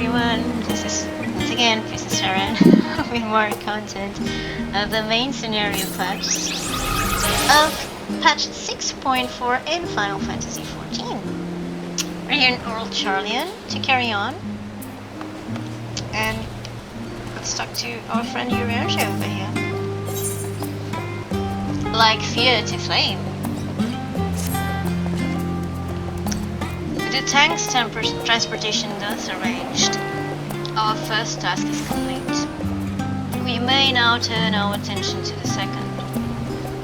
everyone, this is once again Princess Farron with more content of the main scenario patch of patch 6.4 in Final Fantasy XIV. We're here in Oral Charlian to carry on, and let's talk to our friend Eurangia over here. Like fear to flame. With the tank's transportation thus arranged, our first task is complete. We may now turn our attention to the second.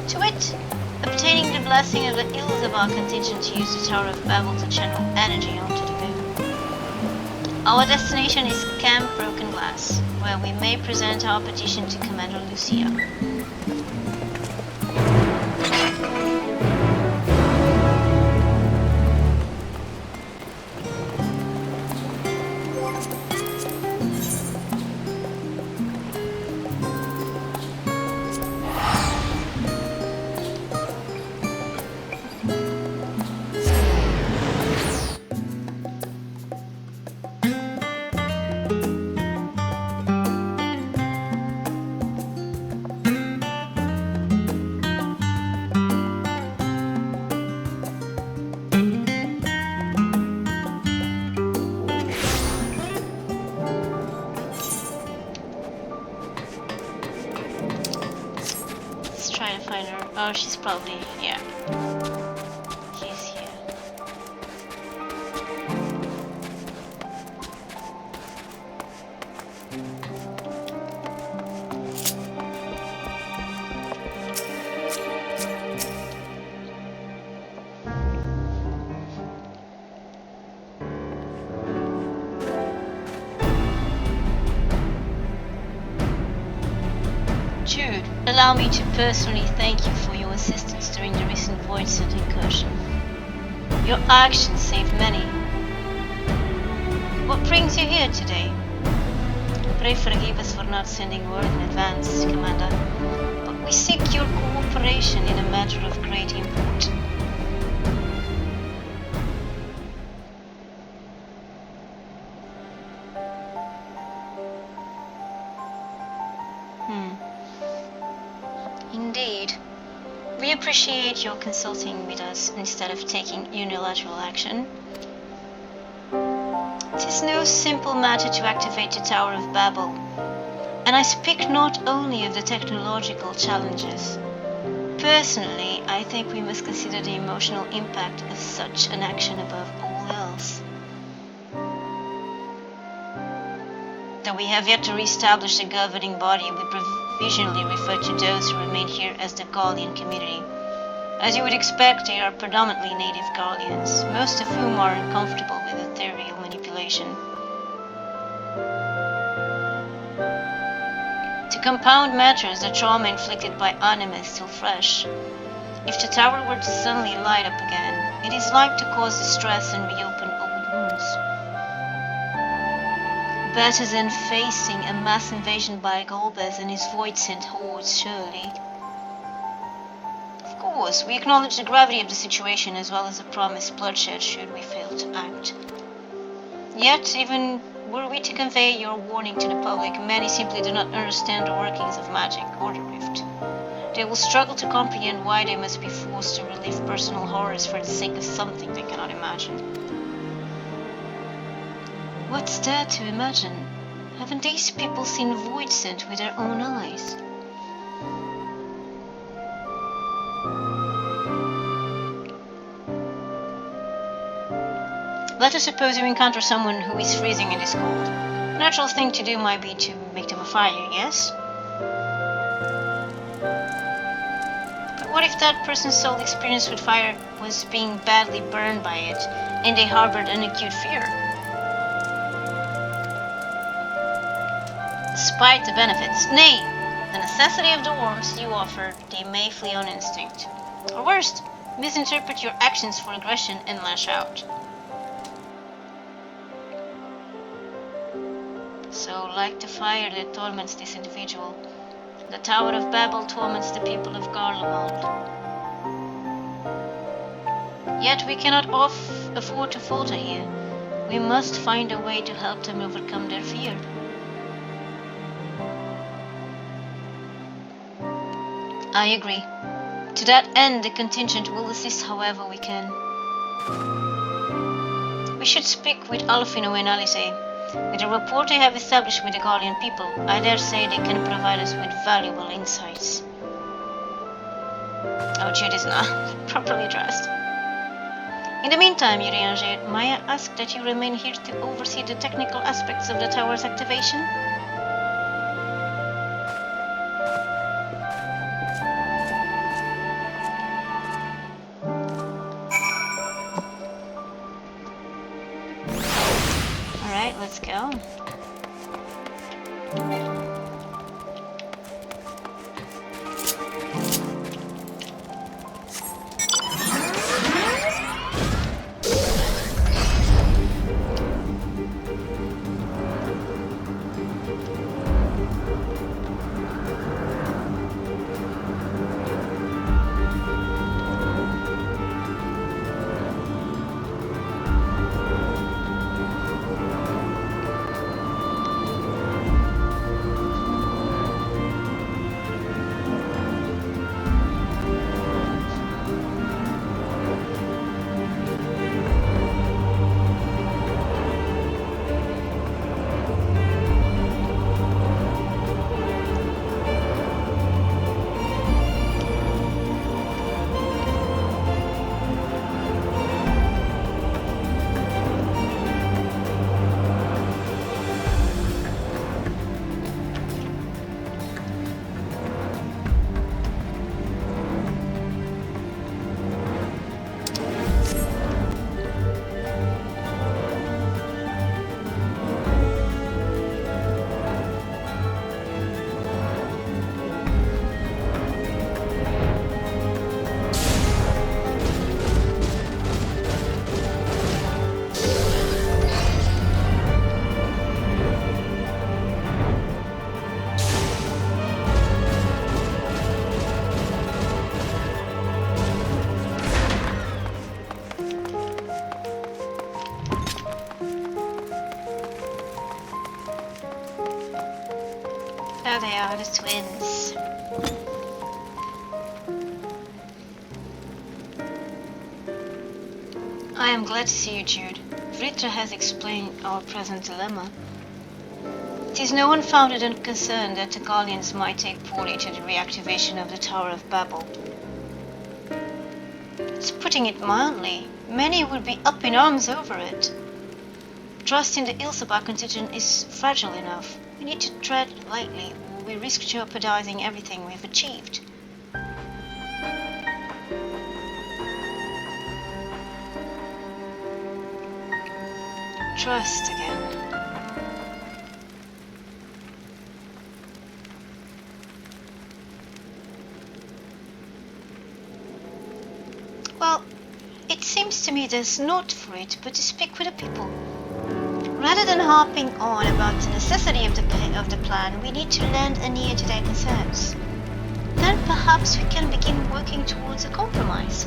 To wit, obtaining the blessing of the ills of our contingent to use the Tower of Babel to channel energy onto the moon. Our destination is Camp Broken Glass, where we may present our petition to Commander Lucia. Try to find her. Oh, she's probably, yeah. She's here. Jude, allow me to personally thank you for your assistance during the recent Voidsent incursion. Your actions saved many. What brings you here today? Pray forgive us for not sending word in advance, Commander, but we seek your cooperation in a matter of great import. Indeed. We appreciate your consulting with us instead of taking unilateral action. It is no simple matter to activate the Tower of Babel, and I speak not only of the technological challenges. Personally, I think we must consider the emotional impact of such an action above all else. Though we have yet to re-establish the governing body, we provisionally refer to those who remain here as the Gallian community. As you would expect, they are predominantly native Gallians, most of whom are uncomfortable with ethereal manipulation. To compound matters, the trauma inflicted by Anima is still fresh. If the tower were to suddenly light up again, it is like to cause distress and reopen old wounds. Better than facing a mass invasion by Golbez and his Voidsent hordes, surely. Of course, we acknowledge the gravity of the situation as well as the promised bloodshed should we fail to act. Yet, even were we to convey your warning to the public, many simply do not understand the workings of magic or the rift. They will struggle to comprehend why they must be forced to relive personal horrors for the sake of something they cannot imagine. What's there to imagine? Haven't these people seen Voidsent with their own eyes? Let us suppose you encounter someone who is freezing in this cold. The natural thing to do might be to make them a fire, yes? But what if that person's sole experience with fire was being badly burned by it, and they harbored an acute fear? Despite the benefits, nay, the necessity of the warmth you offer, they may flee on instinct. Or worst, misinterpret your actions for aggression and lash out. So, like the fire that torments this individual, the Tower of Babel torments the people of Garlemald. Yet we cannot afford to falter here. We must find a way to help them overcome their fear. I agree. To that end, the contingent will assist however we can. We should speak with Alfino and Alice. With the rapport they have established with the Guardian people, I dare say they can provide us with valuable insights. Oh, Jude is not properly dressed. In the meantime, Urianger, may I ask that you remain here to oversee the technical aspects of the tower's activation? Alright, let's go. There they are, the twins. I am glad to see you, Jude. Vritra has explained our present dilemma. It is no unfounded concern that the Guardians might take poorly to the reactivation of the Tower of Babel. It's putting it mildly. Many would be up in arms over it. Trust in the Ilsaba contingent is fragile enough. We need to tread lightly, or we risk jeopardizing everything we've achieved. Trust again. Well, it seems to me there's naught for it but to speak with the people. Rather than harping on about the necessity of the plan, we need to lend an ear to their concerns. Then perhaps we can begin working towards a compromise.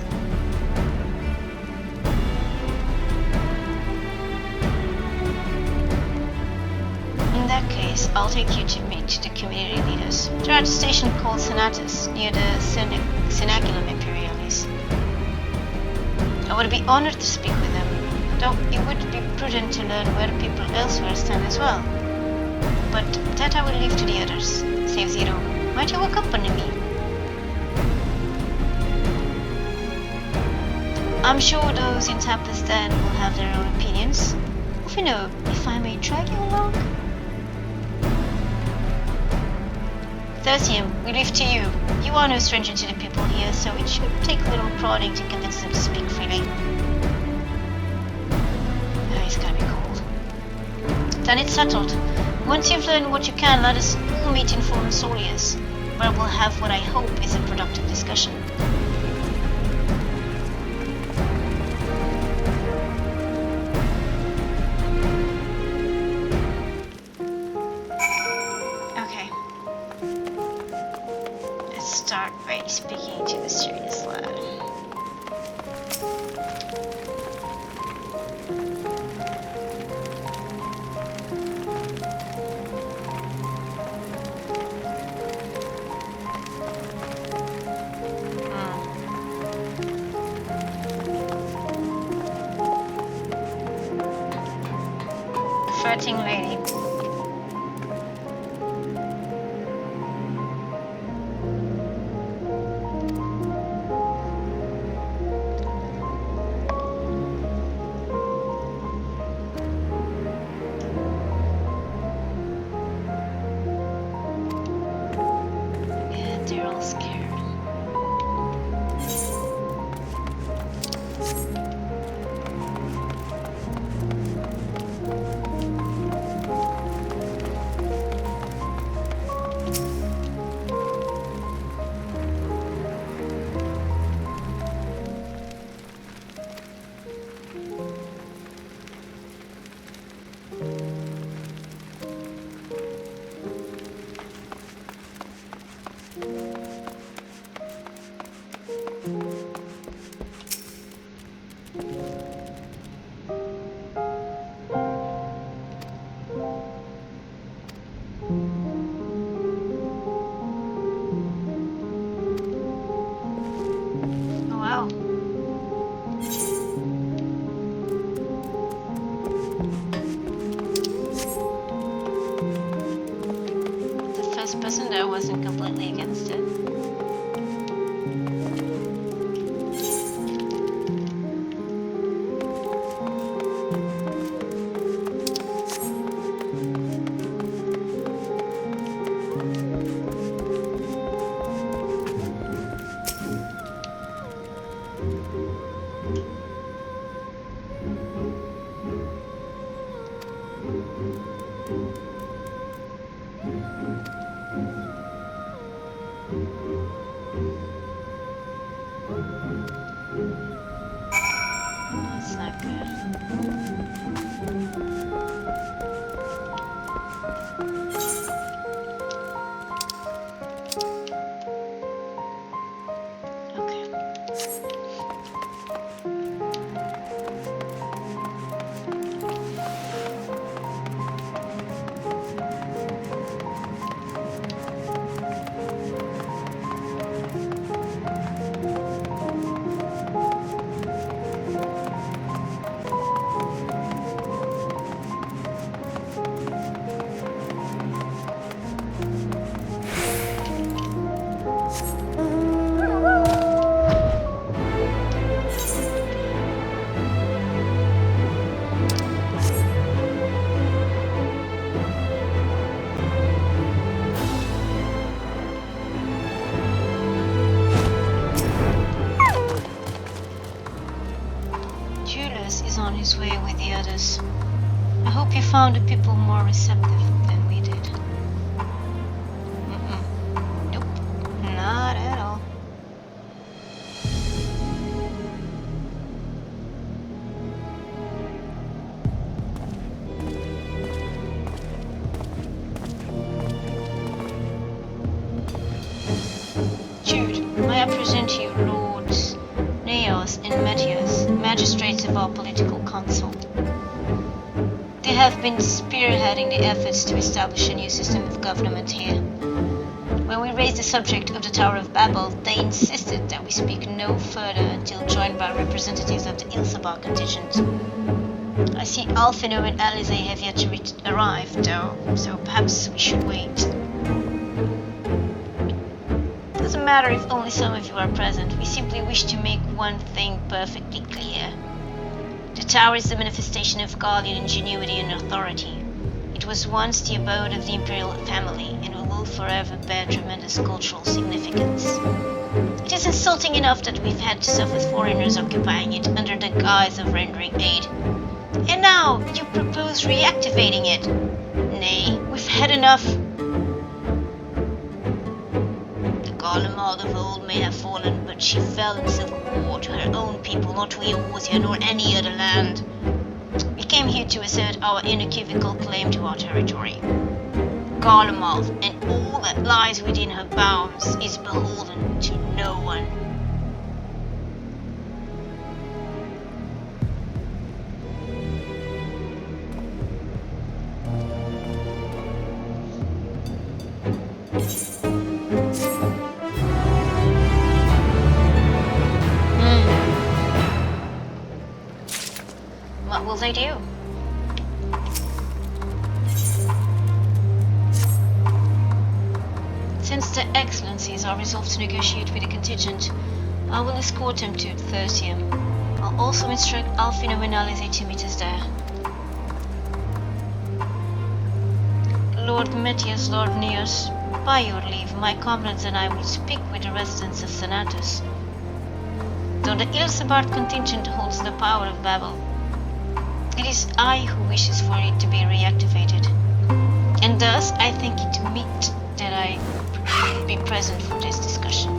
In that case, I'll take you to meet the community leaders. They're at a station called Senatus, near the Cenaculum Imperialis. I would be honored to speak with them, though it would be prudent to learn where people elsewhere stand as well. But that I will leave to the others. Save Zero, might you accompany me? I'm sure those in Tapla's Den will have their own opinions. If you know, if I may drag you along? Thirtium, we leave to you. You are no stranger to the people here, so it should take a little prodding to convince them to speak freely. It's gonna be cold. Then it's settled. Once you've learned what you can, let us all meet in Forum Solius, where we'll have what I hope is a productive discussion. Okay. Let's start by speaking to the serious lad. sweating lady. Yeah, they're all scared. Oh wow. The first person there wasn't completely against it. That's not good. Okay. Julius is on his way with the others. I hope you found the people more receptive than we did. Nope, not at all. Jude, may I present to you Lords Neos and Matthias, magistrates of our political council. They have been spearheading the efforts to establish a new system of government here. When we raised the subject of the Tower of Babel, they insisted that we speak no further until joined by representatives of the Ilsabar contingent. I see Alfino and Alize have yet to arrive, though, so perhaps we should wait. Doesn't matter if only some of you are present, we simply wish to make one thing perfectly clear. The tower is the manifestation of Guardian ingenuity and authority. It was once the abode of the imperial family and will forever bear tremendous cultural significance. It is insulting enough that we've had to suffer foreigners occupying it under the guise of rendering aid. And now you propose reactivating it. Nay, we've had enough. The Garlemald of old may have fallen, but she fell in civil war to her own people, not to Eorzea nor any other land. We came here to assert our unequivocal claim to our territory. Garlemald and all that lies within her bounds is beholden to no one. What will they do? Since the Excellencies are resolved to negotiate with the contingent, I will escort them to Thirsium. I'll also instruct Alfino and Alize to meet us there. Lord Metius, Lord Neos, by your leave, my comrades and I will speak with the residents of Senatus. Though the Ilsebard contingent holds the power of Babel, it is I who wishes for it to be reactivated, and thus I think it meet that I be present for this discussion.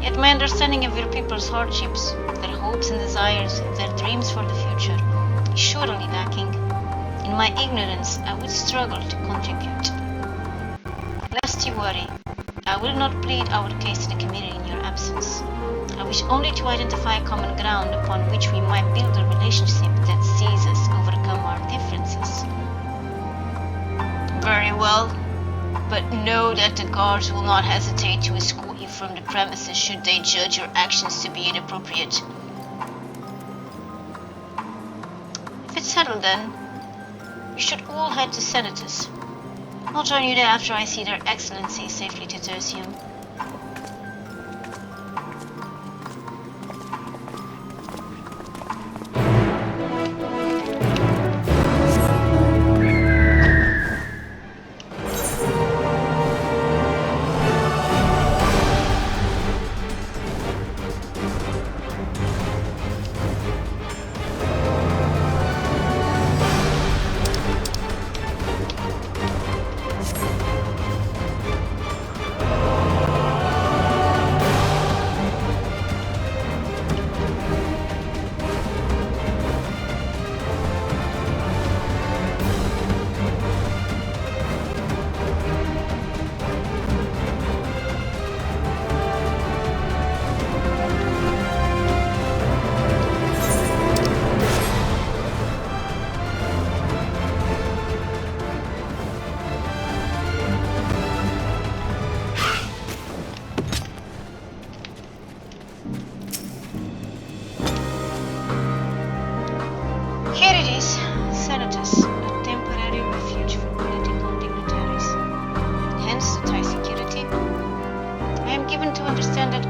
Yet my understanding of your people's hardships, their hopes and desires, their dreams for the future, is surely lacking. In my ignorance, I would struggle to contribute. Lest you worry, I will not plead our case to the committee in your absence. I wish only to identify a common ground upon which we might build a relationship that sees us overcome our differences. Very well, but know that the guards will not hesitate to escort you from the premises should they judge your actions to be inappropriate. If it's settled then, you should all head to Senatus. I'll join you there after I see their Excellency safely to Tertium.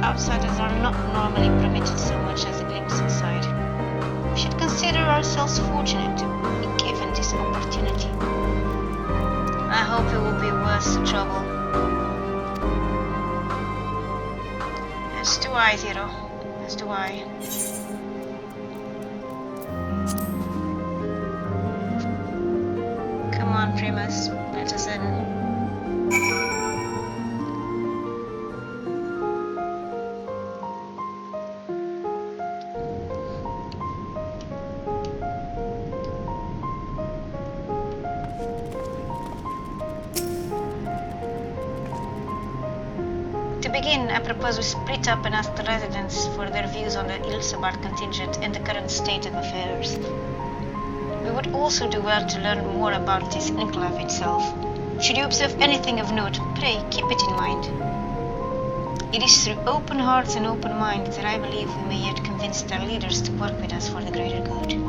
Outsiders are not normally permitted so much as a glimpse inside. We should consider ourselves fortunate to be given this opportunity. I hope it will be worth the trouble. As do I, Zero. As do I. Come on, Primus. Let us in. To begin, I propose we split up and ask the residents for their views on the Ilsebard contingent and the current state of affairs. We would also do well to learn more about this enclave itself. Should you observe anything of note, pray keep it in mind. It is through open hearts and open minds that I believe we may yet convince their leaders to work with us for the greater good.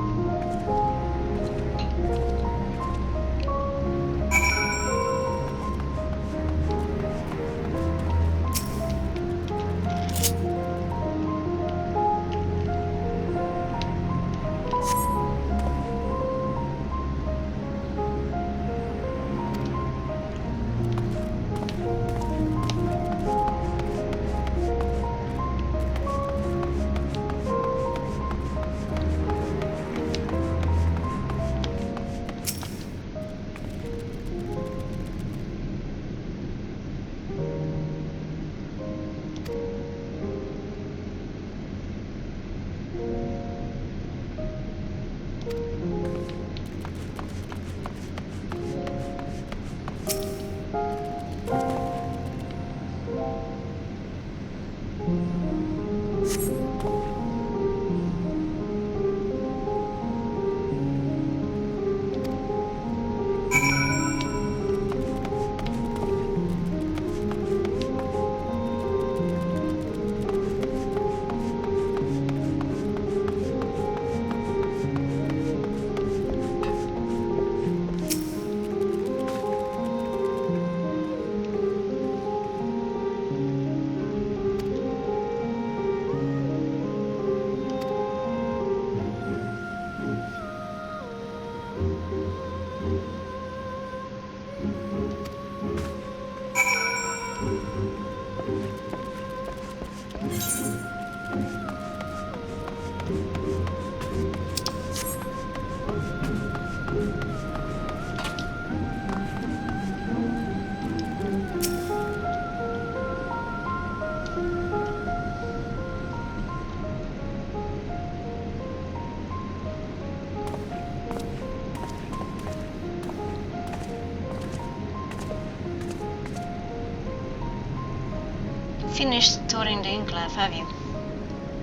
Finished touring the enclave, have you?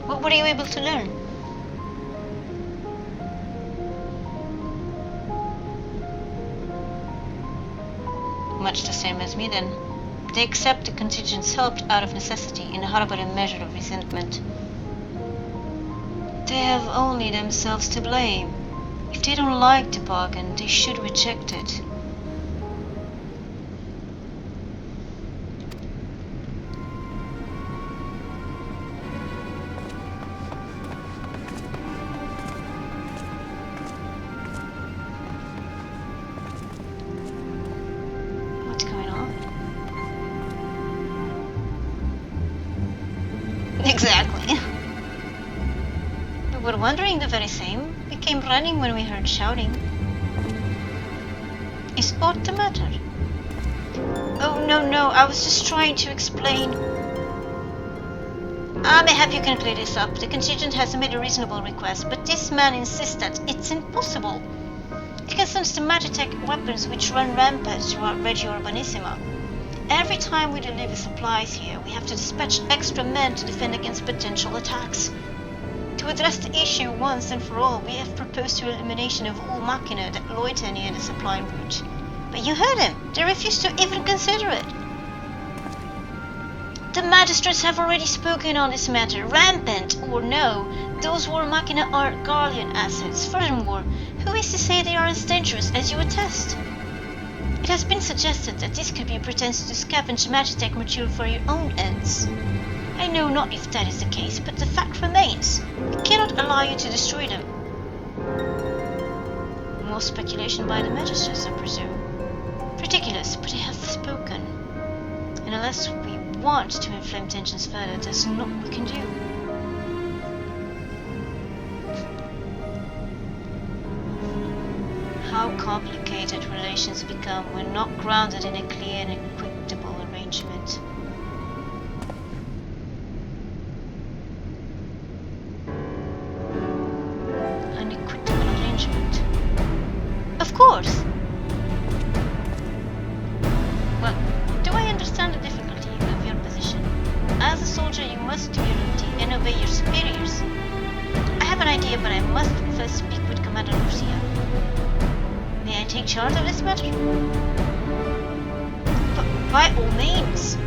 What were you able to learn? Much the same as me then. They accept the contingents helped out of necessity in a horrible measure of resentment. They have only themselves to blame. If they don't like the bargain, they should reject it. What's going on? Exactly. We were wondering the very same. We came running when we heard shouting. Is aught the matter? Oh, no, I was just trying to explain. Mayhap you can clear this up. The contingent has made a reasonable request, but this man insists that it's impossible. He concerns the Magitech weapons which run rampant throughout Regio Urbanissima. Every time we deliver supplies here, we have to dispatch extra men to defend against potential attacks. To address the issue once and for all, we have proposed the elimination of all machina that loiter near the supply route. But you heard him. They refused to even consider it. The magistrates have already spoken on this matter. Rampant or no, those war machina are Garlean assets. Furthermore, who is to say they are as dangerous as you attest? It has been suggested that this could be a pretense to scavenge Magitech material for your own ends. I know not if that is the case, but the fact remains. We cannot allow you to destroy them. More speculation by the magistrates, I presume. Ridiculous, but they have spoken. And unless we want to inflame tensions further, there's not what we can do. How complicated relations become when not grounded in a clear and equitable arrangement. An equitable arrangement? Of course! Well, do I understand the difficulty of your position? As a soldier, you must do your duty and obey your superiors. I have an idea, but I must first speak with Commander Lucia. May I take charge of this matter? But by all means.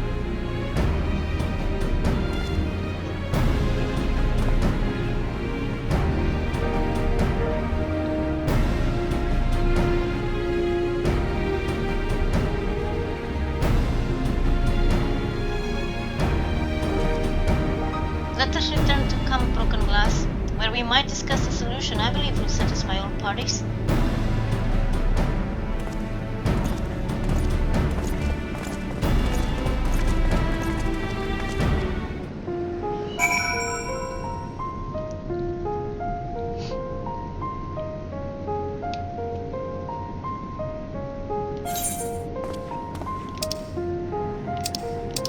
Let us return to Camp Broken Glass, where we might discuss a solution I believe will satisfy all parties.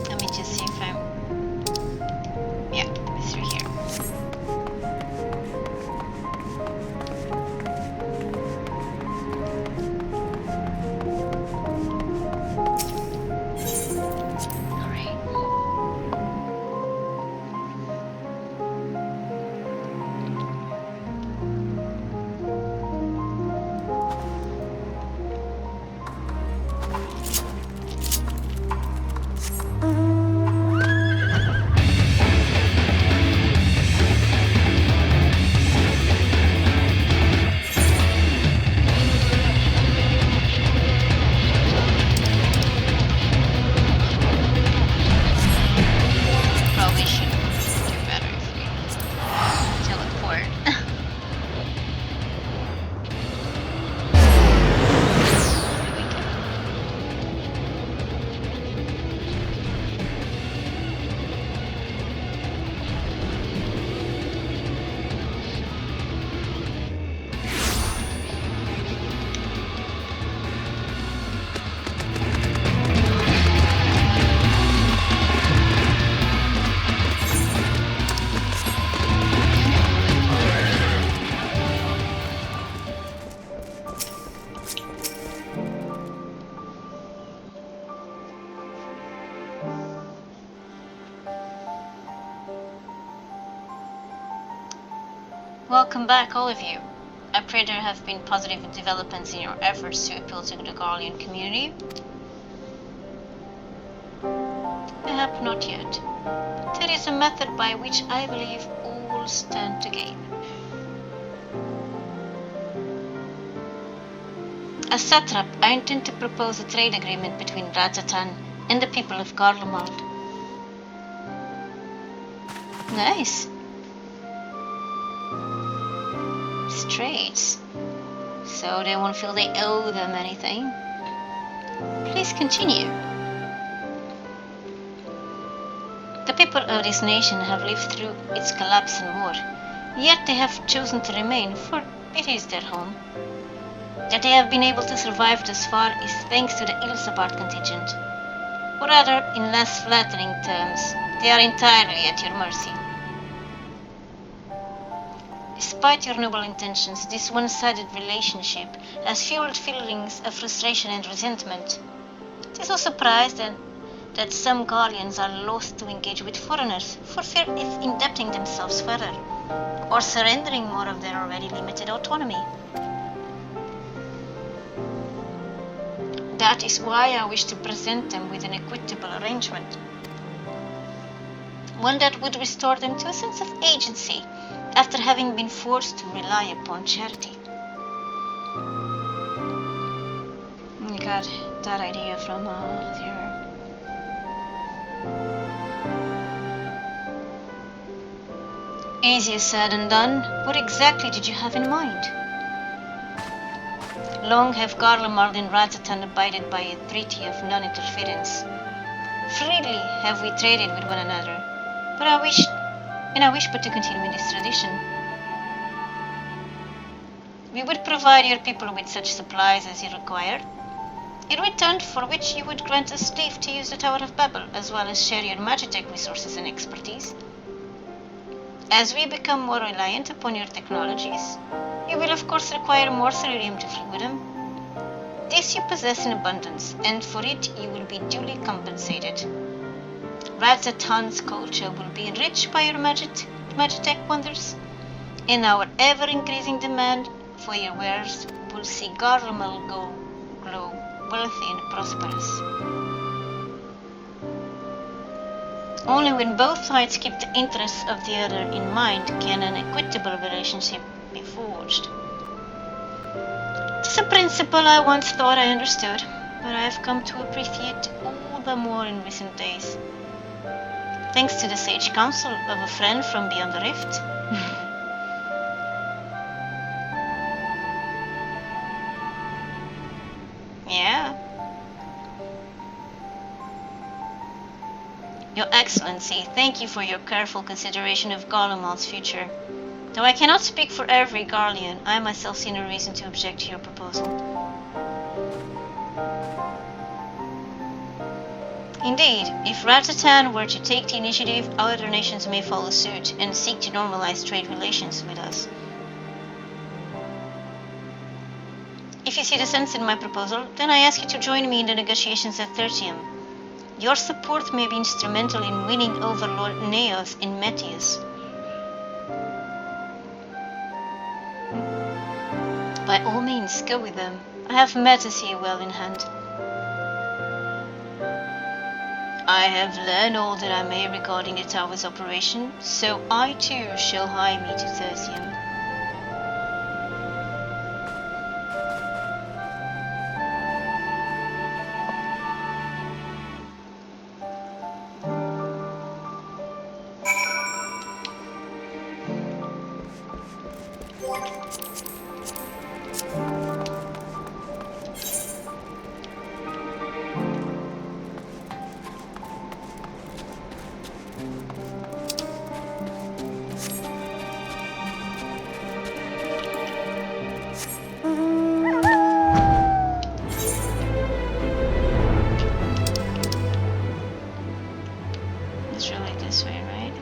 Let me just see if I'm... Yeah, it's through here. Welcome back, all of you. I pray there have been positive developments in your efforts to appeal to the Guardian community. Perhaps not yet. There is a method by which I believe all stand to gain. As satrap, I intend to propose a trade agreement between Rajatan and the people of Garlemald. Nice. Trades. So they won't feel they owe them anything. Please continue. The people of this nation have lived through its collapse and war, yet they have chosen to remain, for it is their home. That they have been able to survive thus far is thanks to the Ilsabard contingent. Or rather, in less flattering terms, they are entirely at your mercy. Despite your noble intentions, this one-sided relationship has fueled feelings of frustration and resentment. It is no surprise that some Guardians are loath to engage with foreigners for fear of indebting themselves further, or surrendering more of their already limited autonomy. That is why I wish to present them with an equitable arrangement. One that would restore them to a sense of agency after having been forced to rely upon charity. I got that idea from theater. Easier said than done. What exactly did you have in mind? Long have Garlemald and Rajatan abided by a treaty of non-interference. Freely have we traded with one another, but I wish but to continue in this tradition. We would provide your people with such supplies as you require, in return for which you would grant us leave to use the Tower of Babel, as well as share your magitech resources and expertise. As we become more reliant upon your technologies, you will of course require more Ceruleum to fluid them. This you possess in abundance, and for it you will be duly compensated. Razatan's culture will be enriched by your magitech wonders, and our ever-increasing demand for your wares will see Garlemald grow wealthy and prosperous. Only when both sides keep the interests of the other in mind can an equitable relationship be forged. It's a principle I once thought I understood, but I have come to appreciate all the more in recent days. Thanks to the sage counsel of a friend from beyond the rift. Yeah. Your Excellency, thank you for your careful consideration of Garlemald's future. Though I cannot speak for every Guardian, I myself see no reason to object to your proposal. Indeed, if Ratatan were to take the initiative, other nations may follow suit and seek to normalize trade relations with us. If you see the sense in my proposal, then I ask you to join me in the negotiations at Tertium. Your support may be instrumental in winning over Lord Neos and Metius. By all means, go with them. I have Metis here well in hand. I have learned all that I may regarding the tower's operation, so I too shall hie me to Tertium. It's really this way, right?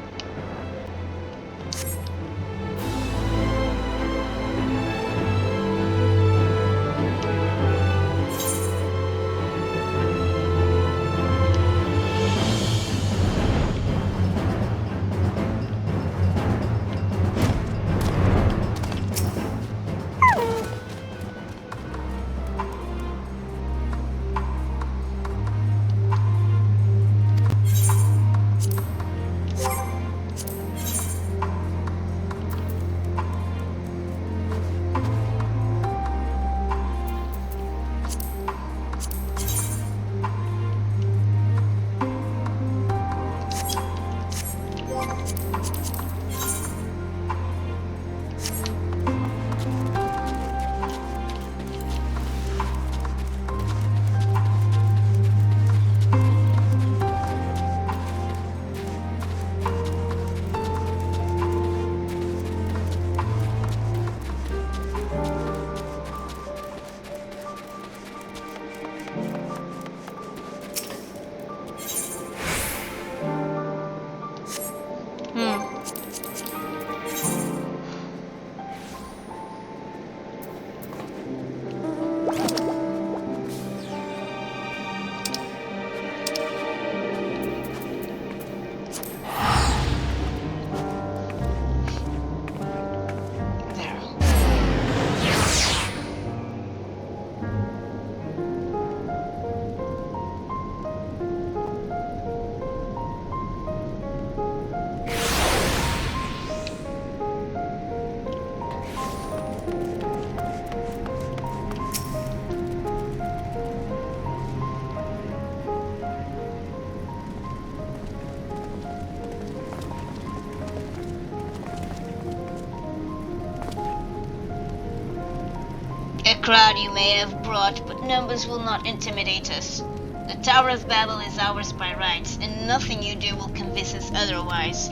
crowd you may have brought, but numbers will not intimidate us. The Tower of Babel is ours by rights, and nothing you do will convince us otherwise.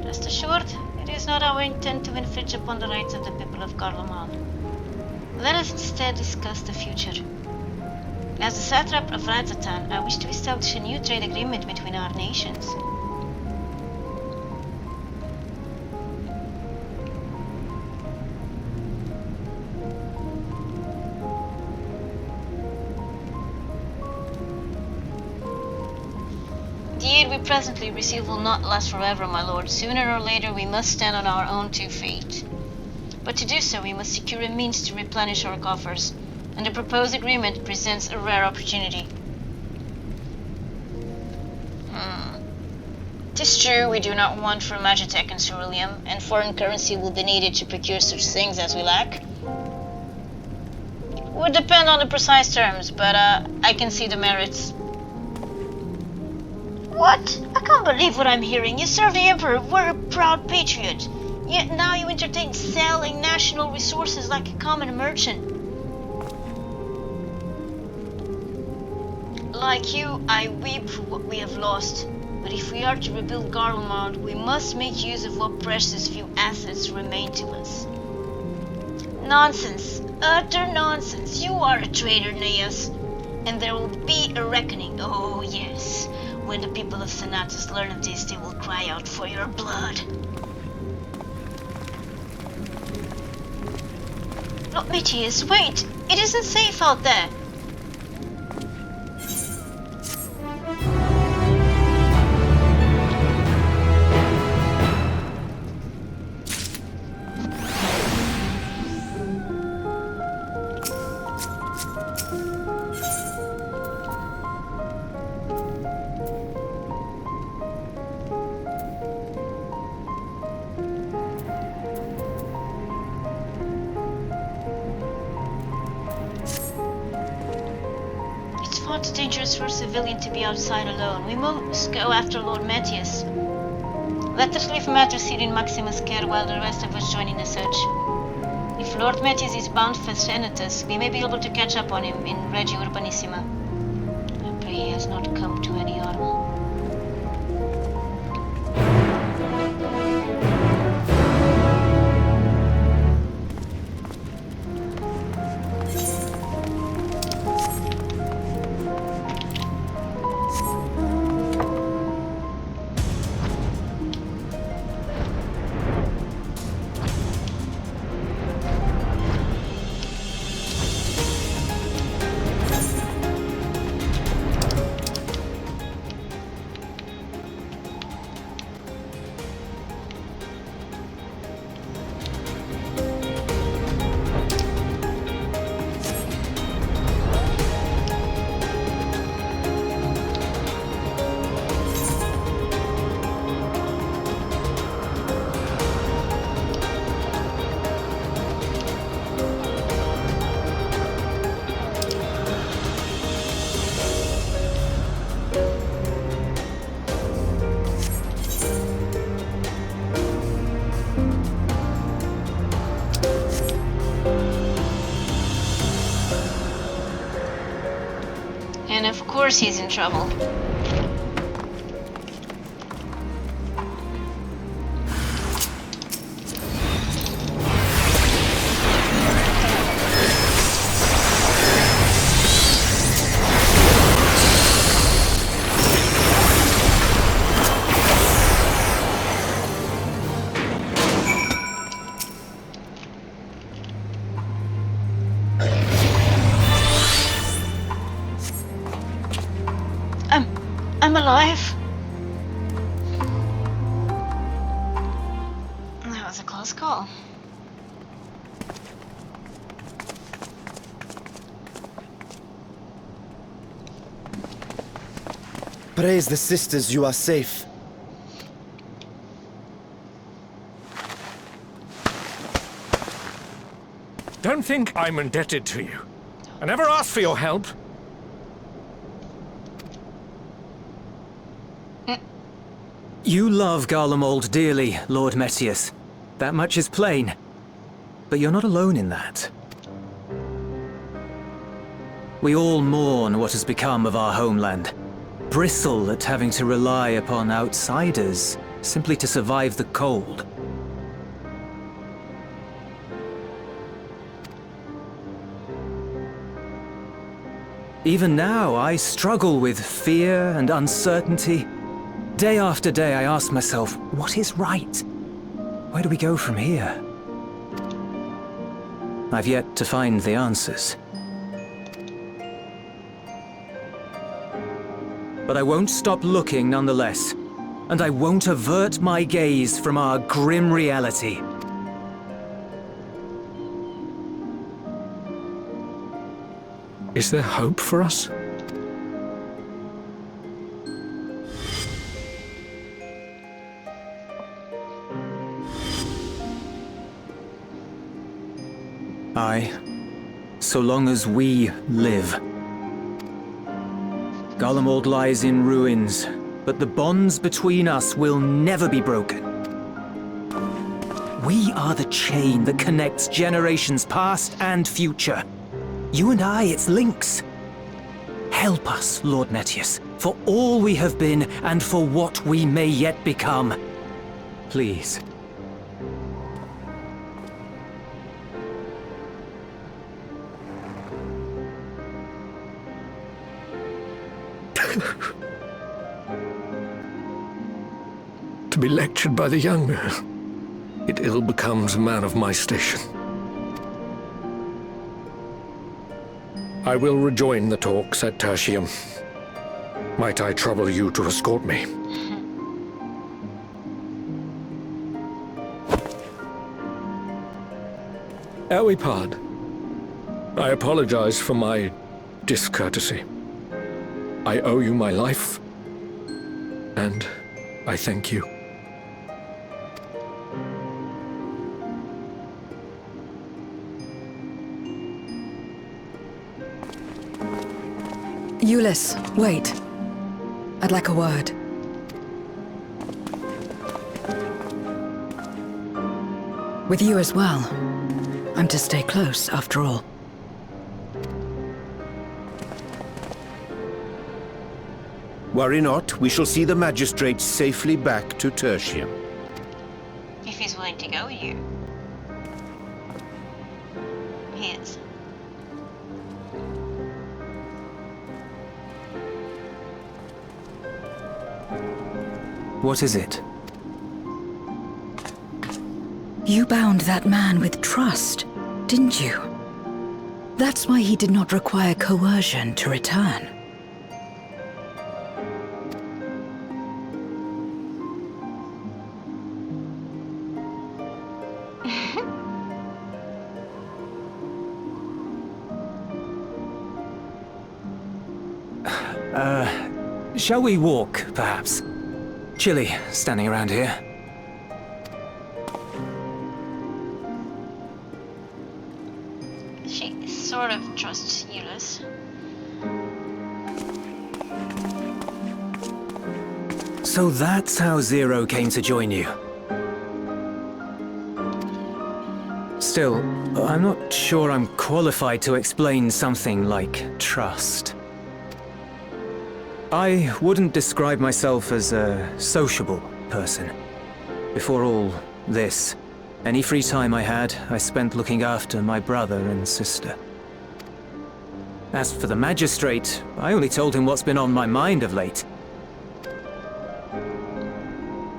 Rest assured, it is not our intent to infringe upon the rights of the people of Garlemald. Let us instead discuss the future. As the satrap of Radzatan, I wish to establish a new trade agreement between our nations. The aid we presently receive will not last forever, my lord. Sooner or later we must stand on our own 2 feet. But to do so we must secure a means to replenish our coffers, and the proposed agreement presents a rare opportunity. Tis true we do not want for Magitech and Ceruleum, and foreign currency will be needed to procure such things as we lack. Would depend on the precise terms, but I can see the merits. What? I can't believe what I'm hearing. You serve the Emperor, we're a proud patriot. Yet now you entertain selling national resources like a common merchant. Like you, I weep for what we have lost. But if we are to rebuild Garlemald, we must make use of what precious few assets remain to us. Nonsense. Utter nonsense. You are a traitor, Neas. And there will be a reckoning. Oh, yes. When the people of Thanatos learn of this, they will cry out for your blood. Lord Mitius, wait! It isn't safe out there! It's dangerous for a civilian to be outside alone. We must go after Lord Metius. Let us leave matters here in Maximus' care while the rest of us join in the search. If Lord Metius is bound for Senatus, we may be able to catch up on him in Regia Urbanissima. I pray he has not come to any harm. And of course he's in trouble. I'm alive. That was a close call. Praise the sisters, you are safe. Don't think I'm indebted to you. I never asked for your help. You love Garlemald dearly, Lord Metius. That much is plain. But you're not alone in that. We all mourn what has become of our homeland. Bristle at having to rely upon outsiders simply to survive the cold. Even now, I struggle with fear and uncertainty. Day after day, I ask myself, what is right? Where do we go from here? I've yet to find the answers. But I won't stop looking nonetheless, and I won't avert my gaze from our grim reality. Is there hope for us? Aye, so long as we live. Garlemald lies in ruins, but the bonds between us will never be broken. We are the chain that connects generations past and future. You and I, it's links. Help us, Lord Metius, for all we have been and for what we may yet become. Please. To be lectured by the younger, it ill becomes a man of my station. I will rejoin the talks at Tertium. Might I trouble you to escort me? Ere we part, I apologize for my discourtesy. I owe you my life, and I thank you. Euless, wait. I'd like a word. With you as well. I'm to stay close, after all. Worry not, we shall see the magistrate safely back to Tertium. If he's willing to go with you. He is. What is it? You bound that man with trust, didn't you? That's why he did not require coercion to return. Shall we walk, perhaps? Chilly, standing around here. She sort of trusts Euless. So that's how Zero came to join you. Still, I'm not sure I'm qualified to explain something like trust. I wouldn't describe myself as a sociable person. Before all this, any free time I had, I spent looking after my brother and sister. As for the magistrate, I only told him what's been on my mind of late.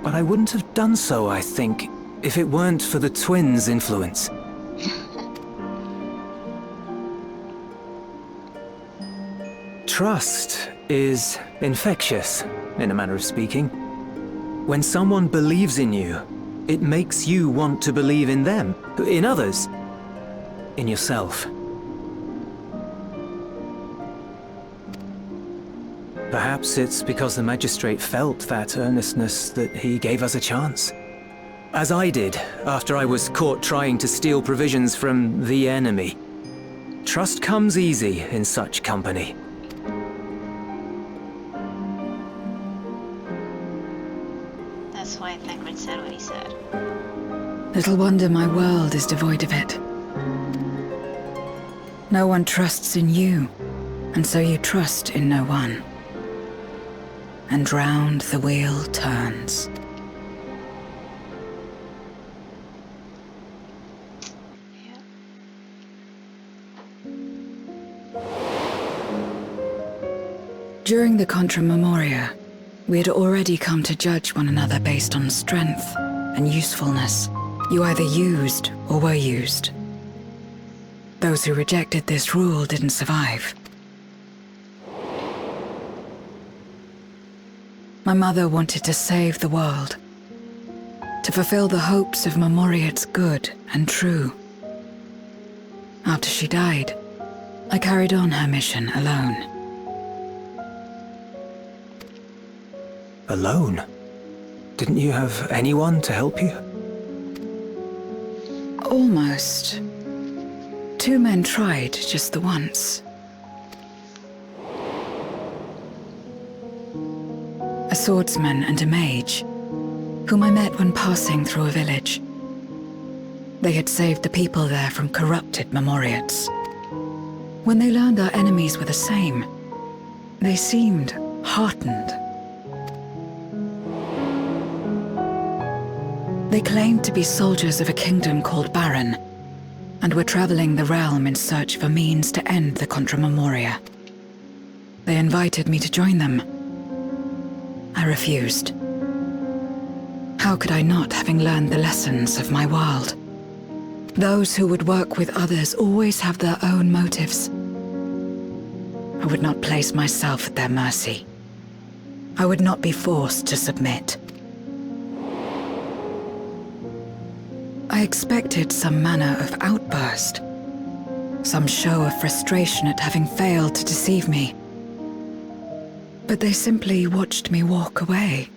But I wouldn't have done so, I think, if it weren't for the twins' influence. Trust is infectious, in a manner of speaking. When someone believes in you, it makes you want to believe in them, in others, in yourself. Perhaps it's because the magistrate felt that earnestness that he gave us a chance. As I did, after I was caught trying to steal provisions from the enemy. Trust comes easy in such company. That's why Thancred said what he said. Little wonder my world is devoid of it. No one trusts in you, And so you trust in no one. And round the wheel turns. During the Contra Memoria, we had already come to judge one another based on strength and usefulness. You either used or were used. Those who rejected this rule didn't survive. My mother wanted to save the world, to fulfill the hopes of Memoria's good and true. After she died, I carried on her mission alone. Alone? Didn't you have anyone to help you? Almost. 2 men tried just the once. A swordsman and a mage, whom I met when passing through a village. They had saved the people there from corrupted Memoriates. When they learned our enemies were the same, they seemed heartened. They claimed to be soldiers of a kingdom called Baron, and were traveling the realm in search for means to end the Contra Memoria. They invited me to join them. I refused. How could I not, having learned the lessons of my world? Those who would work with others always have their own motives. I would not place myself at their mercy. I would not be forced to submit. I expected some manner of outburst, some show of frustration at having failed to deceive me. But they simply watched me walk away.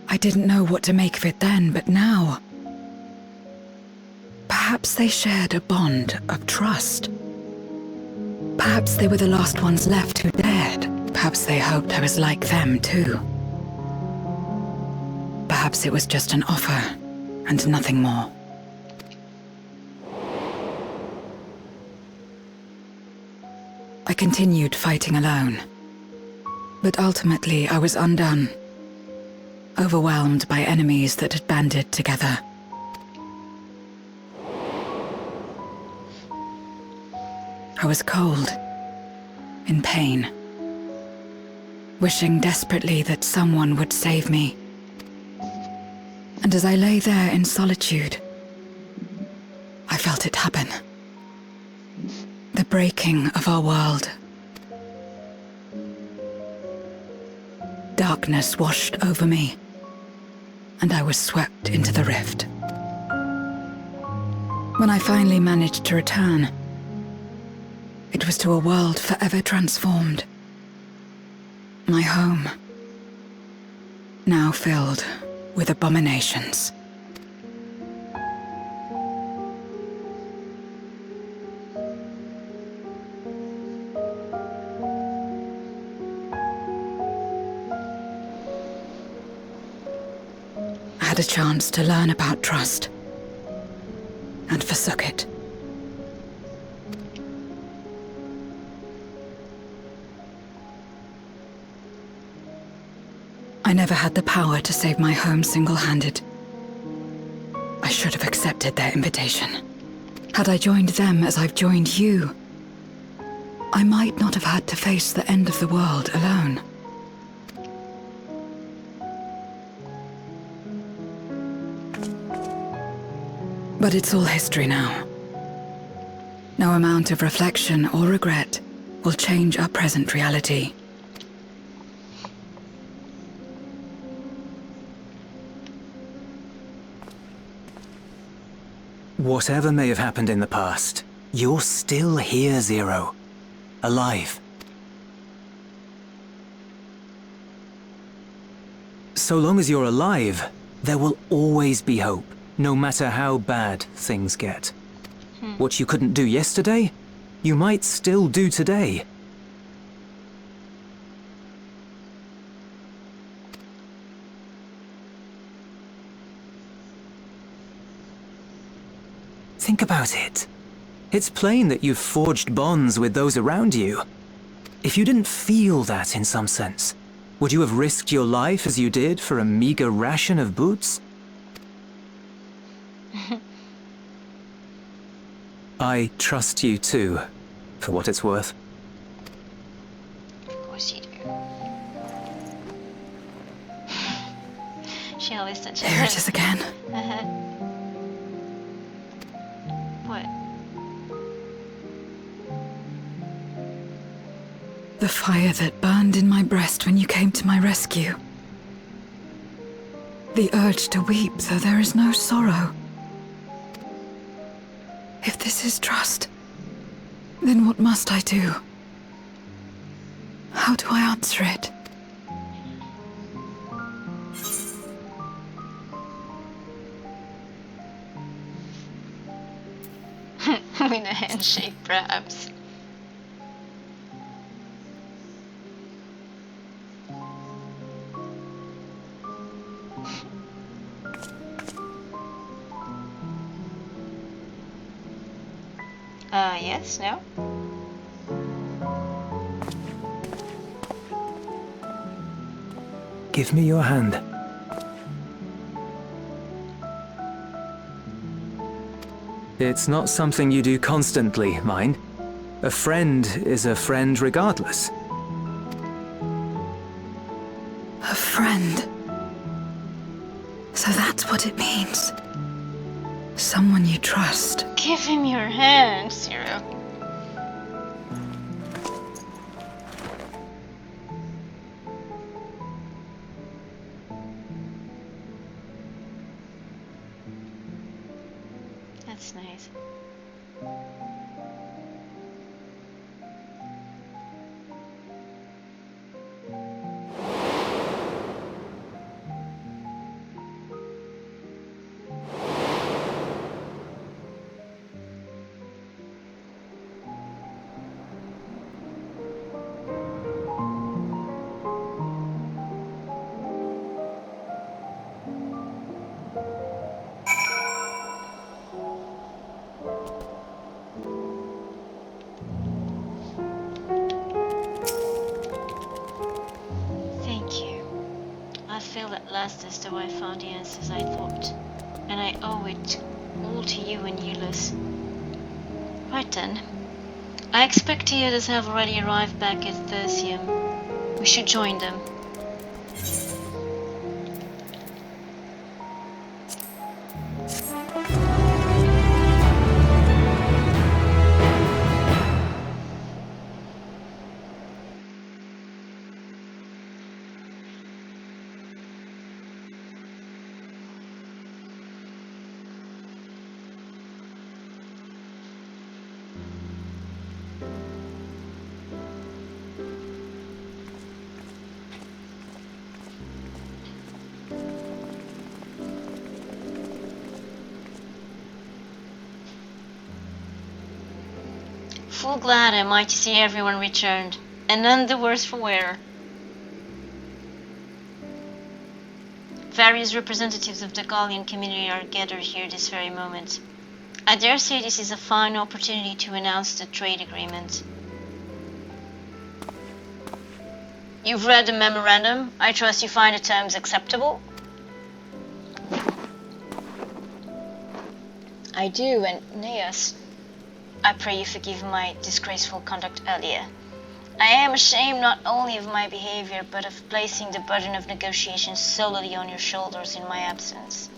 I didn't know what to make of it then, but now... Perhaps they shared a bond of trust. Perhaps they were the last ones left who dared. Perhaps they hoped I was like them too. Perhaps it was just an offer, and nothing more. I continued fighting alone. But ultimately I was undone, overwhelmed by enemies that had banded together. I was cold, in pain, wishing desperately that someone would save me. And as I lay there in solitude, I felt it happen. The breaking of our world. Darkness washed over me, and I was swept into the rift. When I finally managed to return, it was to a world forever transformed. My home, now filled with abominations. I had a chance to learn about trust, and forsook it. I never had the power to save my home single-handed. I should have accepted their invitation. Had I joined them as I've joined you, I might not have had to face the end of the world alone. But it's all history now. No amount of reflection or regret will change our present reality. Whatever may have happened in the past, you're still here, Zero. Alive. So long as you're alive, there will always be hope, no matter how bad things get. What you couldn't do yesterday, you might still do today. Think about it. It's plain that you've forged bonds with those around you. If you didn't feel that in some sense, would you have risked your life as you did for a meager ration of boots? I trust you too, for what it's worth. Of course you do. She always touches Here it is again. What? The fire that burned in my breast when you came to my rescue. The urge to weep, though there is no sorrow. If this is trust, then what must I do? How do I answer it? With a handshake, perhaps. Yes, no? Give me your hand. It's not something you do constantly, mind. A friend is a friend regardless. A friend. So that's what it means. Someone you trust. Give him your hand, Cyril. That's nice. At last as though I found the answers I thought, and I owe it all to you and Euless. Right then. I expect the others have already arrived back at Thirsium. We should join them. Full glad am I to see everyone returned, and none the worse for wear. Various representatives of the Gallian community are gathered here this very moment. I dare say this is a fine opportunity to announce the trade agreement. You've read the memorandum. I trust you find the terms acceptable? I do, and Neas, I pray you forgive my disgraceful conduct earlier. I am ashamed not only of my behavior, but of placing the burden of negotiations solely on your shoulders in my absence.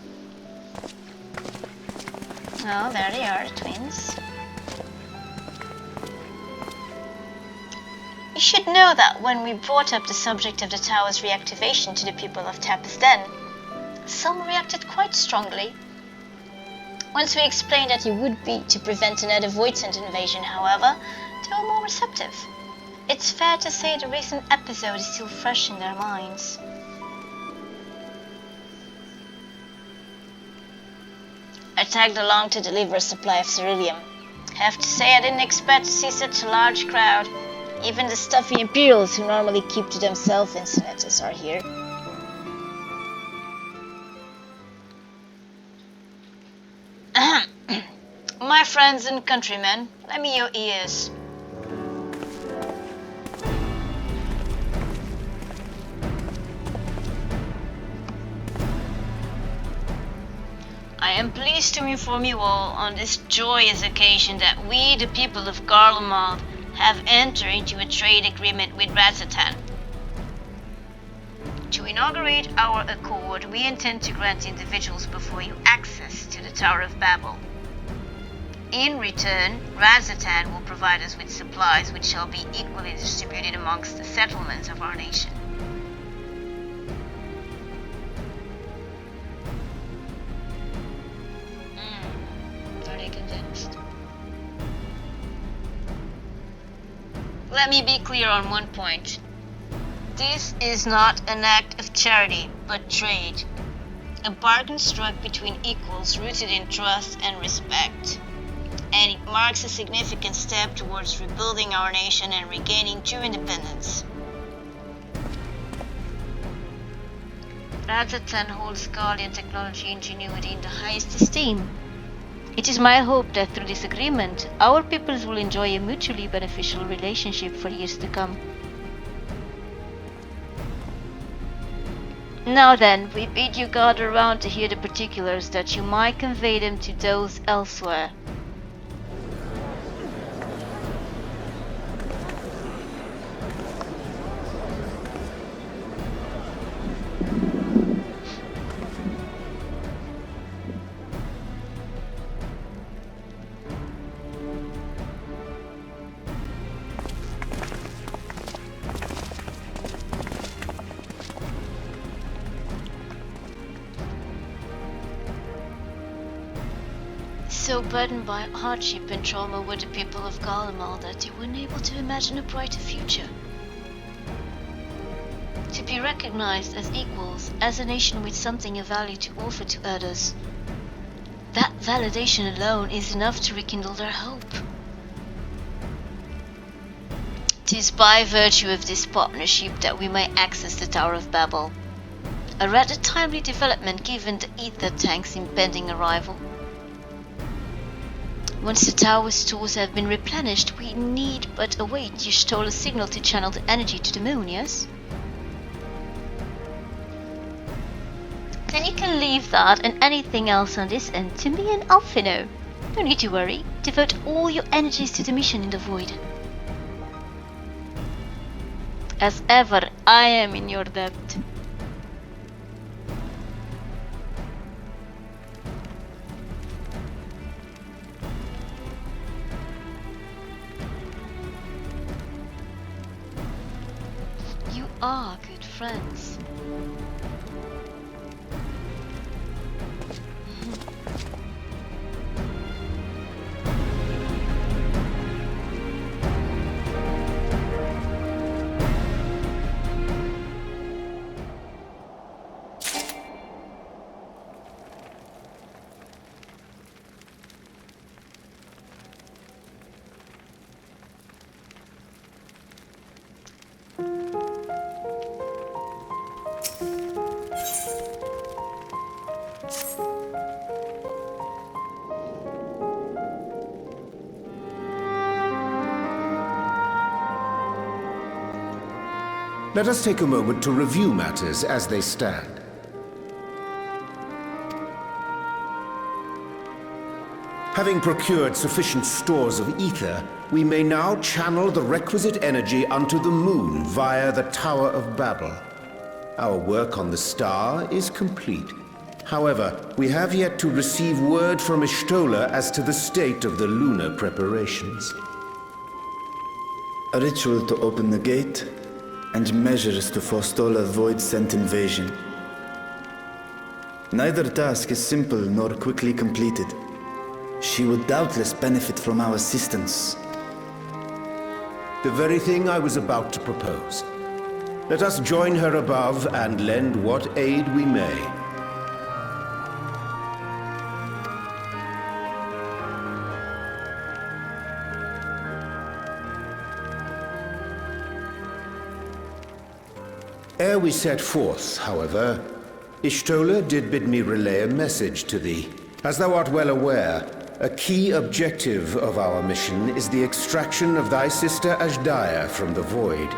Oh, there they are, the twins. You should know that when we brought up the subject of the tower's reactivation to the people of Tapisden, some reacted quite strongly. Once we explained that it would be to prevent another Voidsent invasion, however, they were more receptive. It's fair to say the recent episode is still fresh in their minds. I tagged along to deliver a supply of ceruleum. Have to say I didn't expect to see such a large crowd. Even the stuffy Imperials who normally keep to themselves in Senetus are here. My friends and countrymen, lend me your ears. I am pleased to inform you all on this joyous occasion that we, the people of Garlemald, have entered into a trade agreement with Razatan. To inaugurate our accord, we intend to grant individuals before you access to the Tower of Babel. In return, Razatan will provide us with supplies which shall be equally distributed amongst the settlements of our nation. Are they convinced? Let me be clear on one point. This is not an act of charity, but trade. A bargain struck between equals rooted in trust and respect. And it marks a significant step towards rebuilding our nation and regaining true independence. Razatan holds Guardian technology ingenuity in the highest esteem. It is my hope that through this agreement, our peoples will enjoy a mutually beneficial relationship for years to come. Now then, we bid you gather around to hear the particulars that you might convey them to those elsewhere. So burdened by hardship and trauma were the people of Garlemald that they were unable to imagine a brighter future. To be recognized as equals, as a nation with something of value to offer to others, that validation alone is enough to rekindle their hope. 'Tis by virtue of this partnership that we may access the Tower of Babel, a rather timely development given the ether tank's impending arrival. Once the tower's stores have been replenished, we need but await Y'shtola's signal to channel the energy to the moon, yes? Then you can leave that and anything else on this end to me and Alphino. No need to worry. Devote all your energies to the mission in the void. As ever, I am in your debt. You are good friends. Let us take a moment to review matters as they stand. Having procured sufficient stores of ether, we may now channel the requisite energy unto the moon via the Tower of Babel. Our work on the star is complete. However, we have yet to receive word from Y'shtola as to the state of the lunar preparations. A ritual to open the gate, and measures to forestall a void-sent invasion. Neither task is simple nor quickly completed. She would doubtless benefit from our assistance. The very thing I was about to propose. Let us join her above and lend what aid we may. Ere we set forth, however, Y'shtola did bid me relay a message to thee. As thou art well aware, A key objective of our mission is the extraction of thy sister Ashdaya from the Void.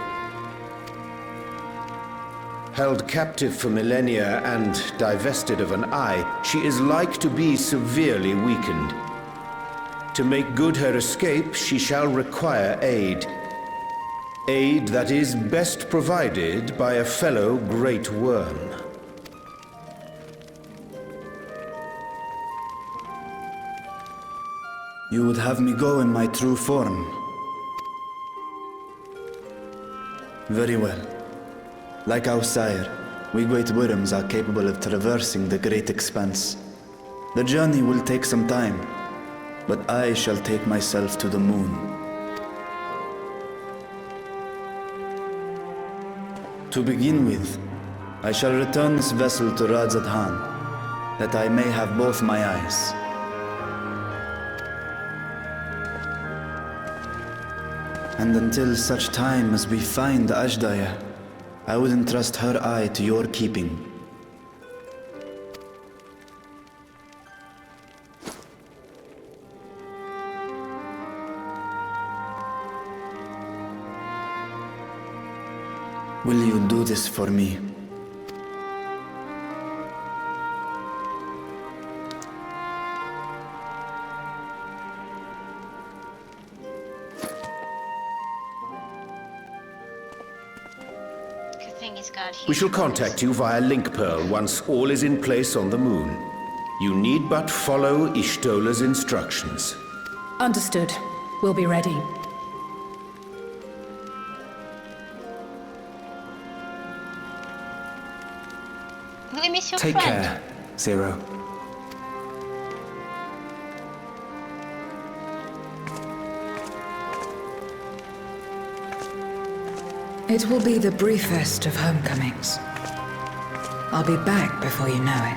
Held captive for millennia and divested of an eye, she is like to be severely weakened. To make good her escape, she shall require aid. Aid that is best provided by a fellow Great Worm. You would have me go in my true form. Very well. Like our sire, we Great Worms are capable of traversing the great expanse. The journey will take some time, but I shall take myself to the moon. To begin with, I shall return this vessel to Radzadhan, that I may have both my eyes. And until such time as we find Ashdaya, I would entrust her eye to your keeping. Will you do this for me? Good thing he's got We shall huge contact you via Link Pearl once all is in place on the moon. You need but follow Ishtola's instructions. Understood. We'll be ready. Will you miss your Take friend? care, Zero. It will be the briefest of homecomings. I'll be back before you know it.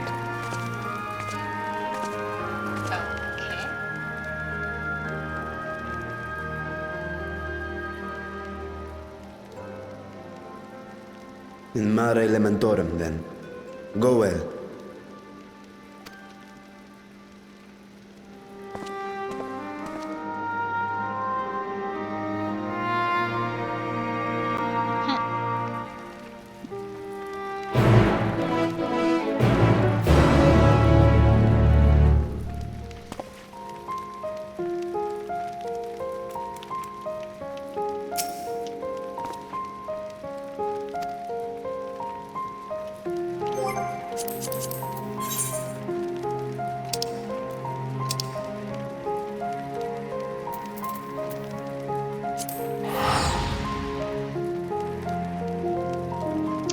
Okay. In mare elementorum, then. Go well.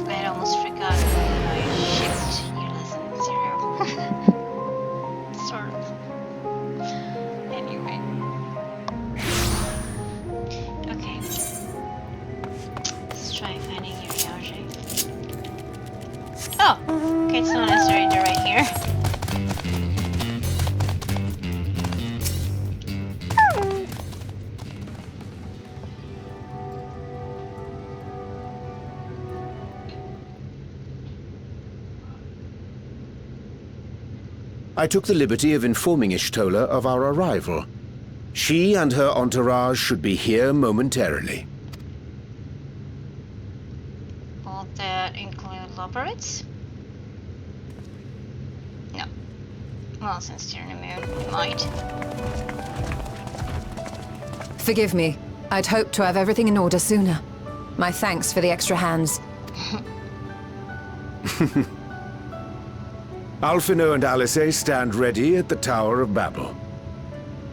I almost forgot that I shipped Ulysses Zero. Sort of. Anyway. Okay. Let's try finding Uriage. Oh! Okay, it's not necessary to right here. I took the liberty of informing Ishtola of our arrival. She and her entourage should be here momentarily. Will that include Loperids? No. Well, since you're in the moon, it might. Forgive me. I'd hoped to have everything in order sooner. My thanks for the extra hands. Alphino and Alice stand ready at the Tower of Babel.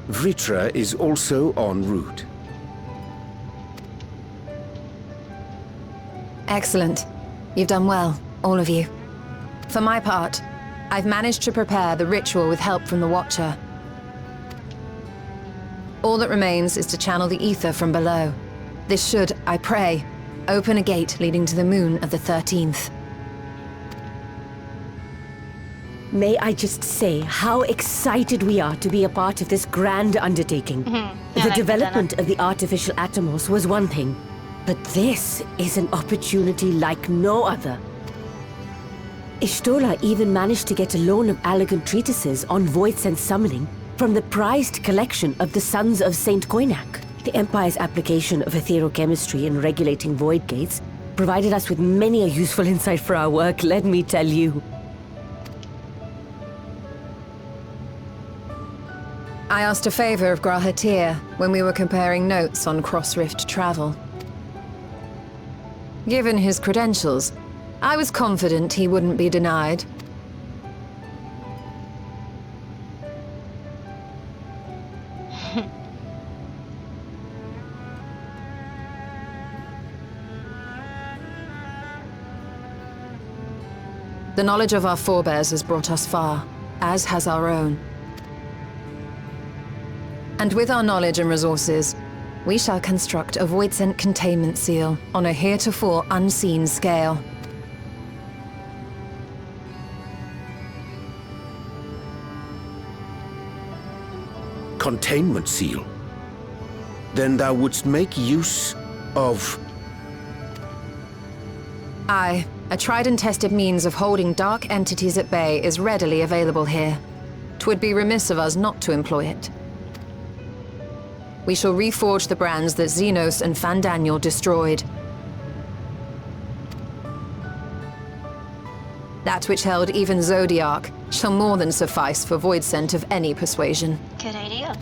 Vritra is also en route. Excellent. You've done well, all of you. For my part, I've managed to prepare the ritual with help from the Watcher. All that remains is to channel the ether from below. This should, I pray, open a gate leading to the moon of the 13th. May I just say how excited we are to be a part of this grand undertaking. Yeah, The like development of the artificial Atomos was one thing, but this is an opportunity like no other. Ishtola even managed to get a loan of elegant treatises on voice and summoning From the prized collection of the Sons of Saint Koinak. The Empire's application of etherochemistry in regulating void gates provided us with many a useful insight for our work, let me tell you. I asked a favor of Grahatir when we were comparing notes on cross-rift travel. Given his credentials, I was confident he wouldn't be denied. The knowledge of our forebears has brought us far, as has our own. And with our knowledge and resources, we shall construct a void-sent containment seal on a heretofore unseen scale. Containment seal? Then thou wouldst make use of... Aye, a tried and tested means of holding dark entities at bay is readily available here. 'Twould be remiss of us not to employ it. We shall reforge the brands that Xenos and Fandaniel destroyed. That which held even Zodiac shall more than suffice for void scent of any persuasion. Good idea.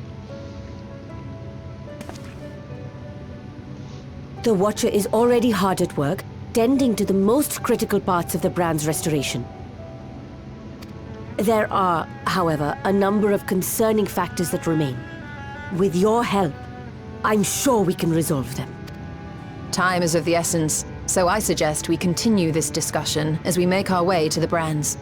The Watcher is already hard at work, tending to the most critical parts of the brand's restoration. There are, however, a number of concerning factors that remain. With your help, I'm sure we can resolve them. Time is of the essence, so I suggest we continue this discussion as we make our way to the brands.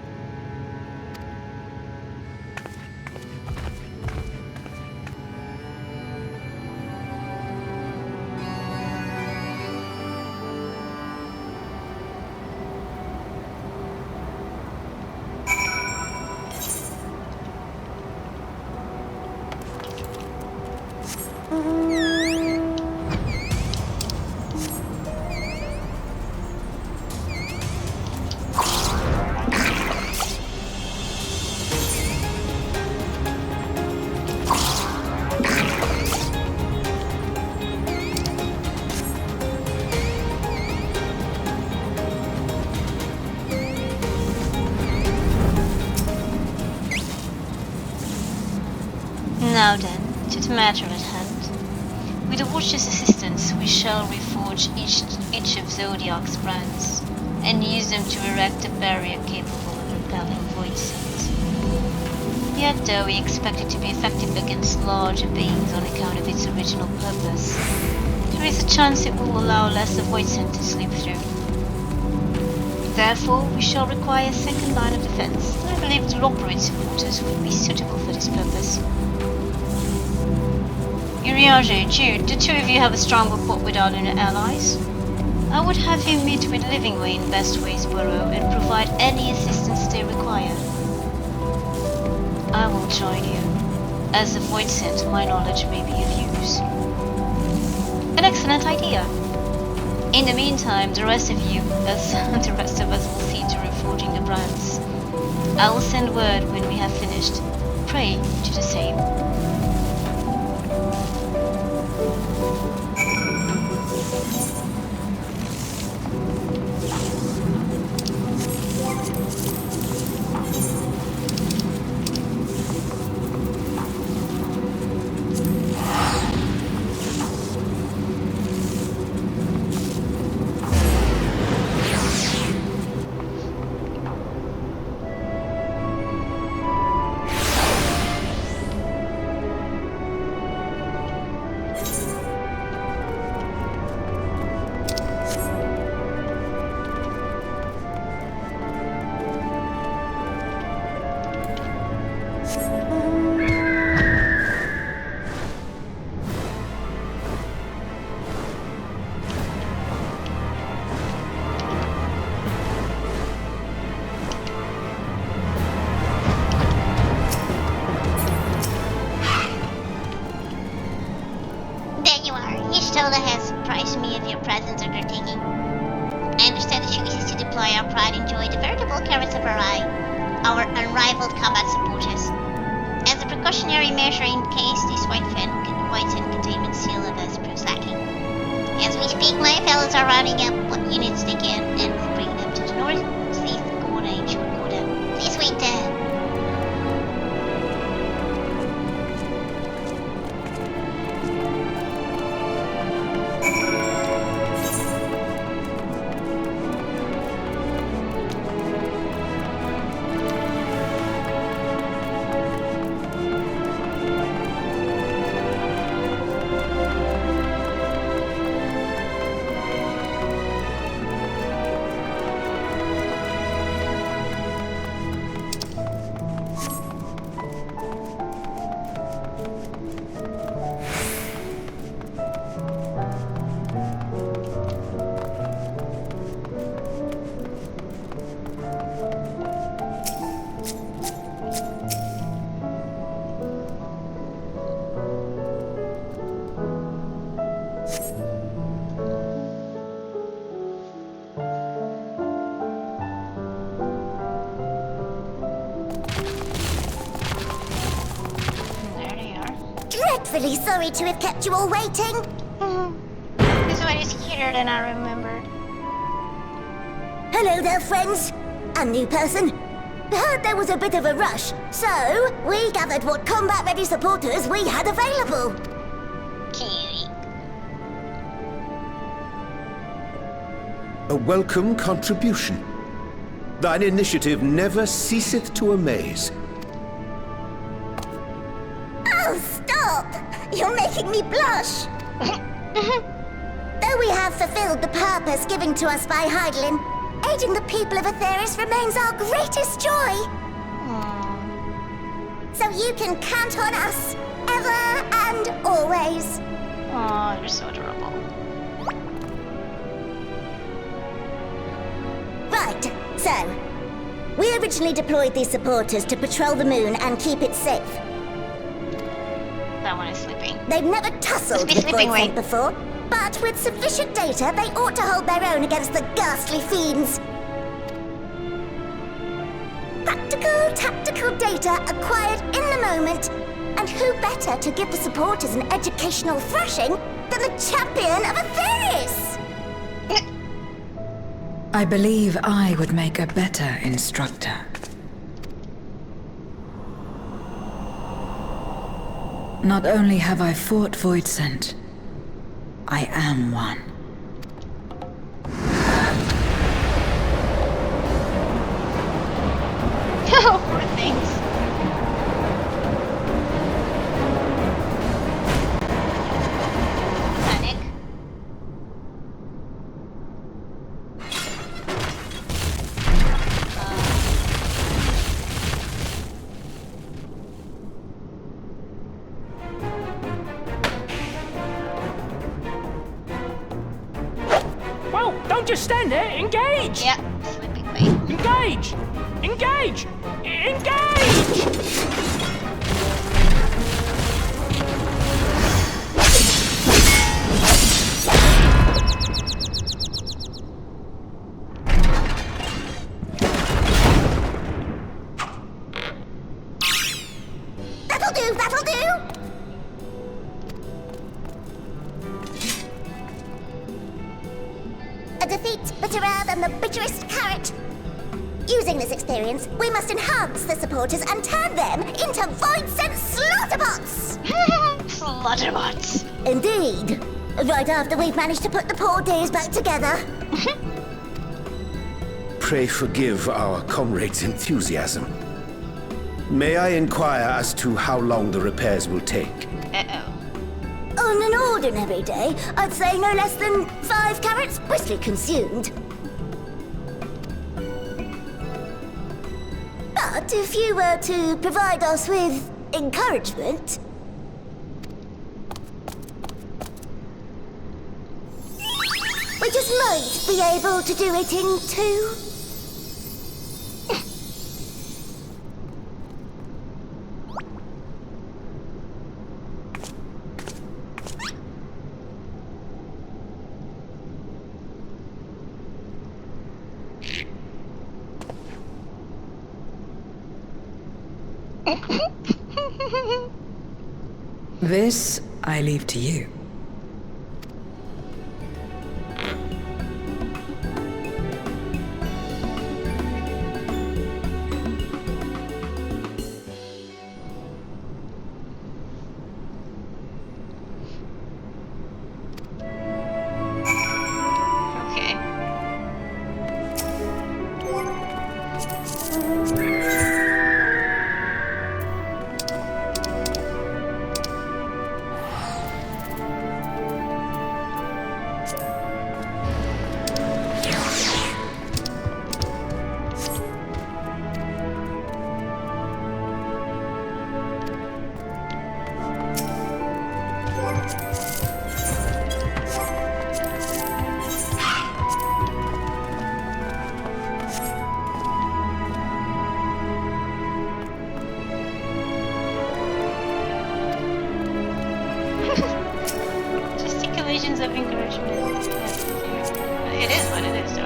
Now then, to the matter at hand. With the Watcher's assistance, we shall reforge each of Zodiac's brands, and use them to erect a barrier capable of repelling void scent. Yet though we expect it to be effective against larger beings on account of its original purpose, there is a chance it will allow less of void scent to slip through. Therefore, we shall require a second line of defense. I believe the Lopperid supporters would be suitable for this purpose. Urianger, Jude, the two of you have a strong rapport with our lunar allies. I would have you meet with Livingway in Bestway's Burrow and provide any assistance they require. I will join you. As a void scent, my knowledge may be of use. An excellent idea. In the meantime, the rest of you, as the rest of us, will see to reforging the brands. I will send word when we have finished. Pray do the same. Stola has apprised me of your presence and undertaking. I understand that she wishes to deploy our pride and joy, the veritable carrots of her eye, our unrivaled combat supporters. As a precautionary measure in case this white sand containment seal of us proves lacking. As we speak, my fellows are rounding up what units they can and will bring them to the northeast corner in short order. Please wait there. Dreadfully sorry to have kept you all waiting. This one is cuter than I remembered. Hello there, friends. A new person. Heard there was a bit of a rush, so we gathered what combat-ready supporters we had available. Cutie. A welcome contribution. Thine initiative never ceaseth to amaze. Oh, stop! You're making me blush. Though we have fulfilled the purpose given to us by Heidelin, aiding the people of Atheris remains our greatest joy. So you can count on us, ever and always. Oh, you're so adorable. Right, so we originally deployed these supporters to patrol the moon and keep it safe. That one is sleeping. They've never tussled with Voidsent before, but with sufficient data, they ought to hold their own against the ghastly fiends. Practical, tactical data acquired in the moment, and who better to give the supporters an educational thrashing than the champion of Atheris? I believe I would make a better instructor. Not only have I fought Voidsent, I am one. Oh, poor things. Panic. Well, don't just stand there. Engage! Yeah, sleeping queen. Engage! Engage! Engage! That'll do, that'll do! A defeat bitterer than the bitterest carrot. Using this experience, we must enhance the supporters and turn them into Voidsent slaughterbots! Slaughterbots. Indeed. Right after we've managed to put the poor dears back together. Pray forgive our comrade's enthusiasm. May I inquire as to how long the repairs will take? Uh-oh. On an ordinary day, I'd say no less than 5 carrots briskly consumed. But if you were to provide us with encouragement... we just might be able to do it in 2. This I leave to you. Okay. Gesticulations of encouragement. It is what it is, though.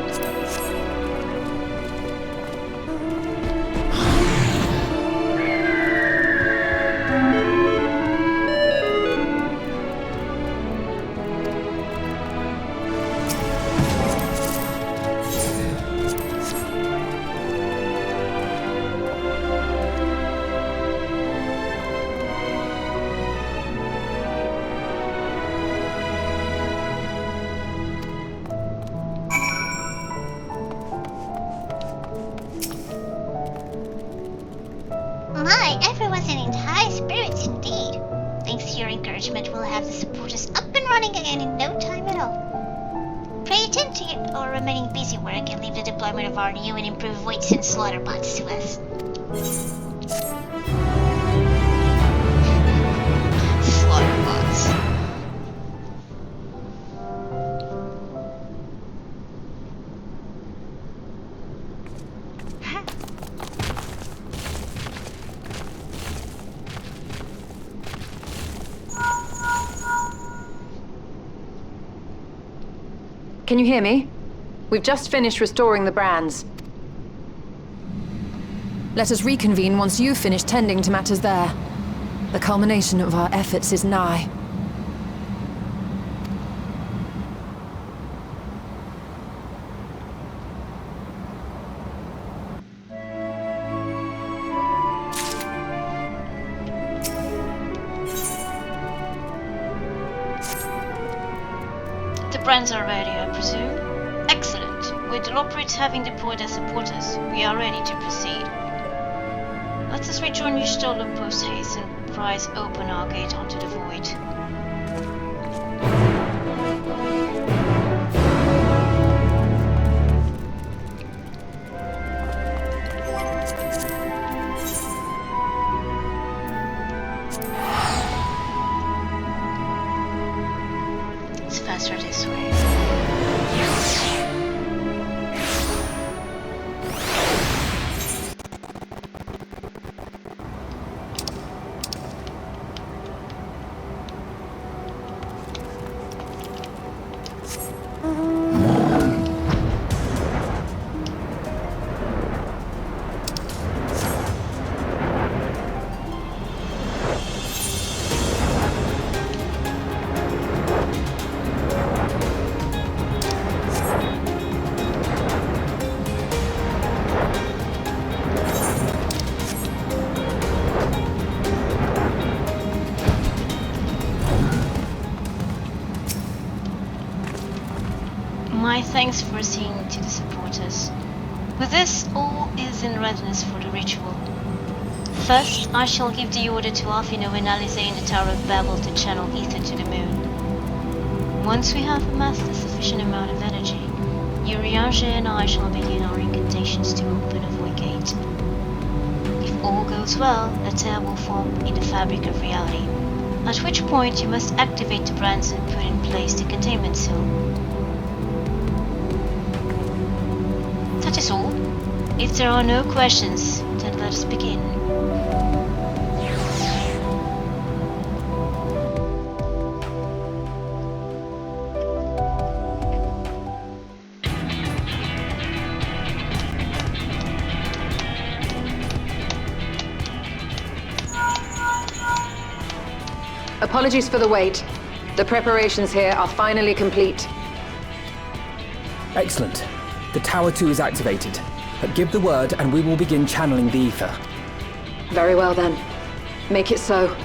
My, everyone's in high spirits indeed. Thanks to your encouragement, we'll have the supporters up and running again in no time at all. Pray attend to your remaining busy work and leave the deployment of our new and improved weights and slaughter bots to us. Slaughter bots. Can you hear me? We've just finished restoring the brands. Let us reconvene once you've finished tending to matters there. The culmination of our efforts is nigh. The brands are ready, I presume? Excellent. With the operates having deployed their supporters, we are ready to proceed. Let us rejoin your stolen post haste and prise open our gate onto the void. It's faster this way. My thanks for seeing to the supporters. With this, all is in readiness for the ritual. First, I shall give the order to Alfino and Alize in the Tower of Babel to channel ether to the moon. Once we have amassed a sufficient amount of energy, Urianger and I shall begin our incantations to open a void gate. If all goes well, a tear will form in the fabric of reality, at which point you must activate the brands and put in place the containment seal. That is all. If there are no questions, then let us begin. Apologies for the wait. The preparations here are finally complete. Excellent. The Tower 2 is activated. Give the word and we will begin channeling the ether. Very well then. Make it so.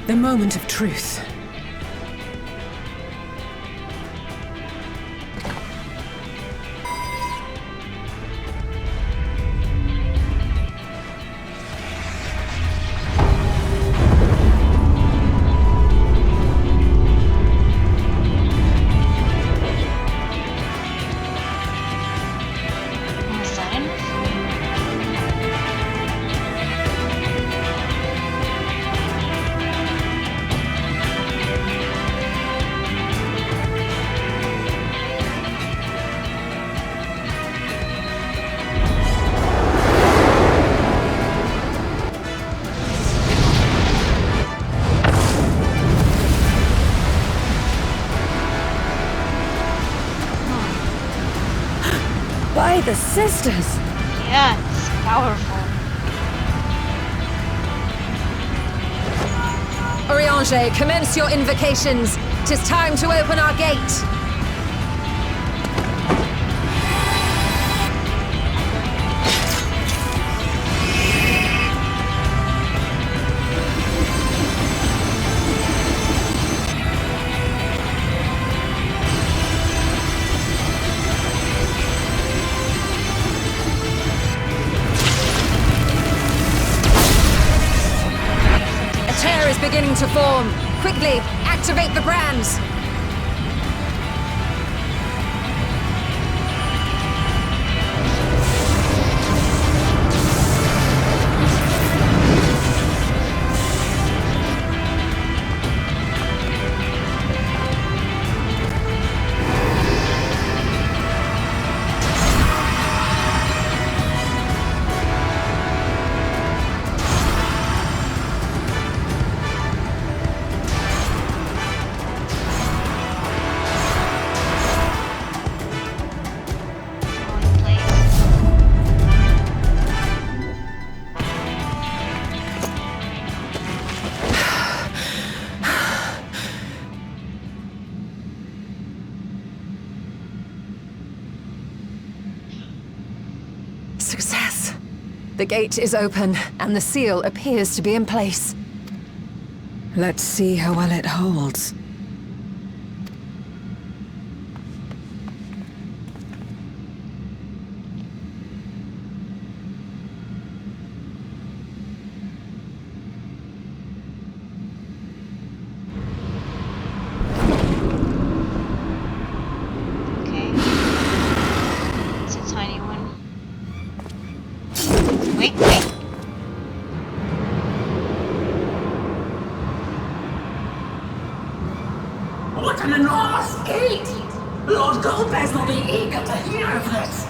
The moment of truth. Is that enough? By the sisters! Yeah, it's powerful. Oriange, commence your invocations. 'Tis time to open our gate. A tear is beginning to form. Quickly, activate the brands. Success. The gate is open, and the seal appears to be in place. Let's see how well it holds. Okay. It's a tiny one. Wait, wait. What an enormous gate! Lord Goldbez will be eager to hear of this.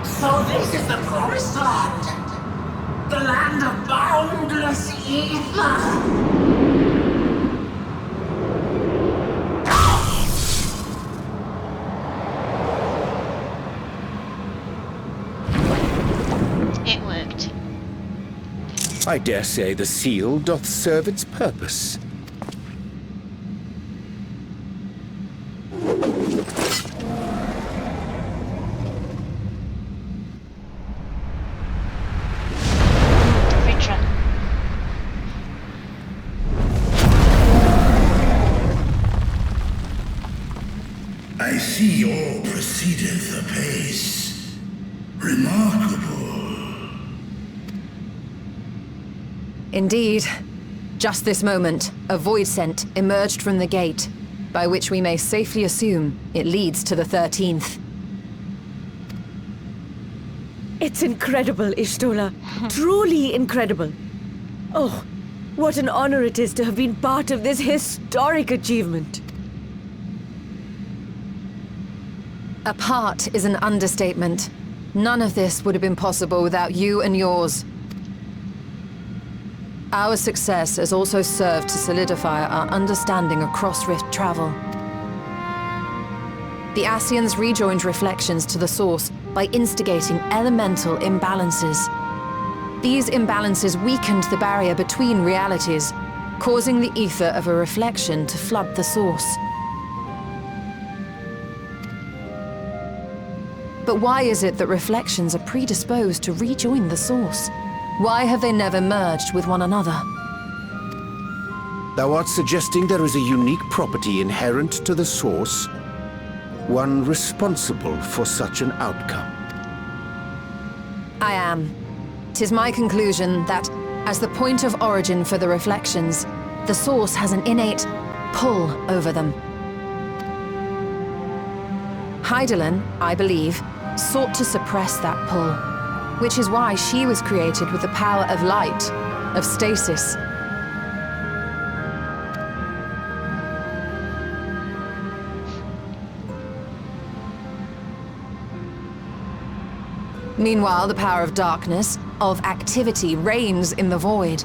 So this is the promised land. The land of boundless ether. It worked. I dare say the seal doth serve its purpose. Vitra. I see all proceedeth apace. Remarkable. Indeed. Just this moment, a void scent emerged from the gate, by which we may safely assume it leads to the 13th. It's incredible, Ishtola. Truly incredible. Oh, what an honor it is to have been part of this historic achievement. A part is an understatement. None of this would have been possible without you and yours. Our success has also served to solidify our understanding of cross-rift travel. The Ascians rejoined reflections to the source by instigating elemental imbalances. These imbalances weakened the barrier between realities, causing the ether of a reflection to flood the source. But why is it that reflections are predisposed to rejoin the source? Why have they never merged with one another? Thou art suggesting there is a unique property inherent to the source, one responsible for such an outcome. I am. 'Tis my conclusion that, as the point of origin for the reflections, the source has an innate pull over them. Hydaelyn, I believe, sought to suppress that pull, which is why she was created with the power of light, of stasis. Meanwhile, the power of darkness, of activity, reigns in the void.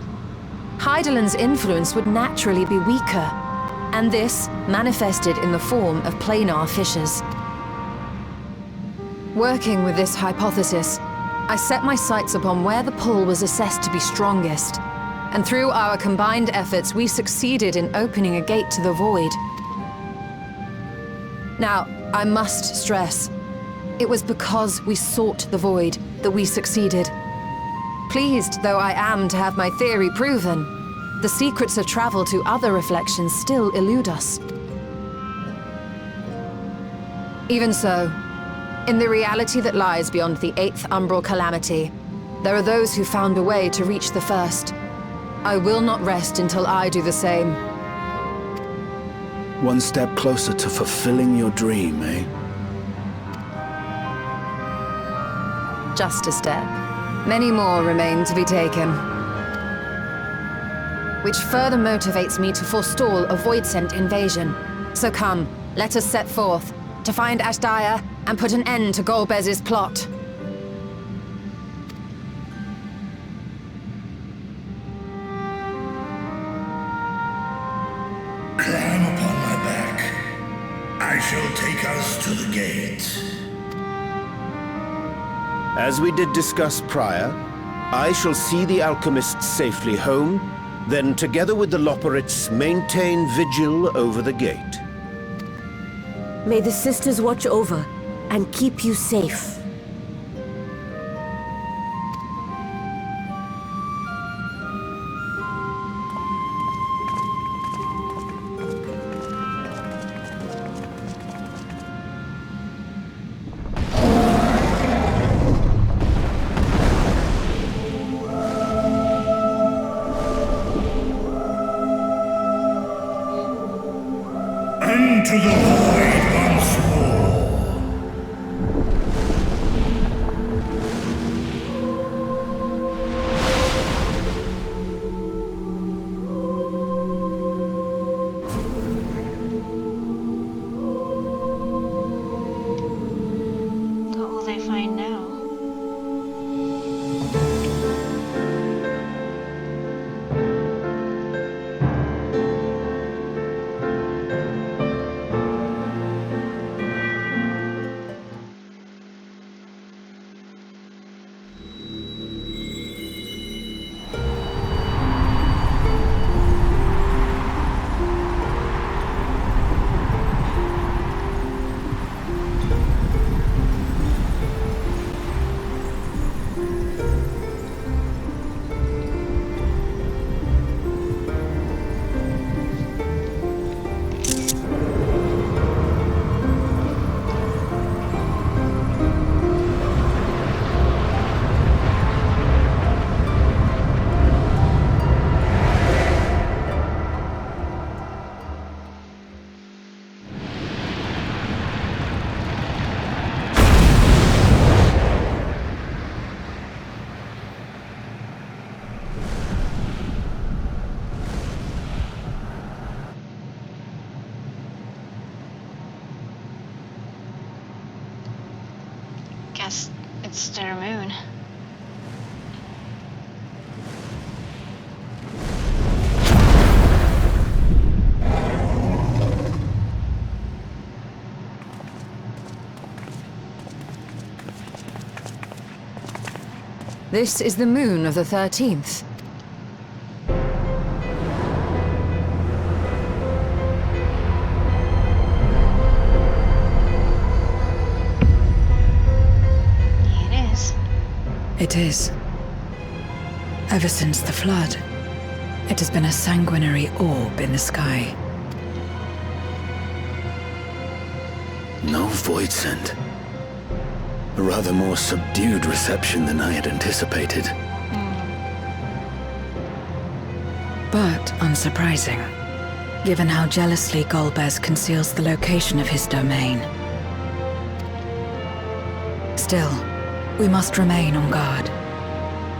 Hydaelyn's influence would naturally be weaker, and this manifested in the form of planar fissures. Working with this hypothesis, I set my sights upon where the pull was assessed to be strongest, and through our combined efforts, we succeeded in opening a gate to the void. Now, I must stress, it was because we sought the void that we succeeded. Pleased though I am to have my theory proven, the secrets of travel to other reflections still elude us. Even so, in the reality that lies beyond the 8th umbral calamity, there are those who found a way to reach the first. I will not rest until I do the same. One step closer to fulfilling your dream, eh? Just a step. Many more remain to be taken. Which further motivates me to forestall a void-sent invasion. So come, let us set forth, to find Ashdaya and put an end to Golbez's plot. Climb upon my back. I shall take us to the gate. As we did discuss prior, I shall see the alchemists safely home, then together with the Loporrits maintain vigil over the gate. May the sisters watch over and keep you safe. Into the void once more. What will they find now? Guess it's their moon. This is the moon of the 13th. It is. It is. Ever since the flood, it has been a sanguinary orb in the sky. No void scent. A rather more subdued reception than I had anticipated. But unsurprising, given how jealously Golbez conceals the location of his domain. Still, we must remain on guard.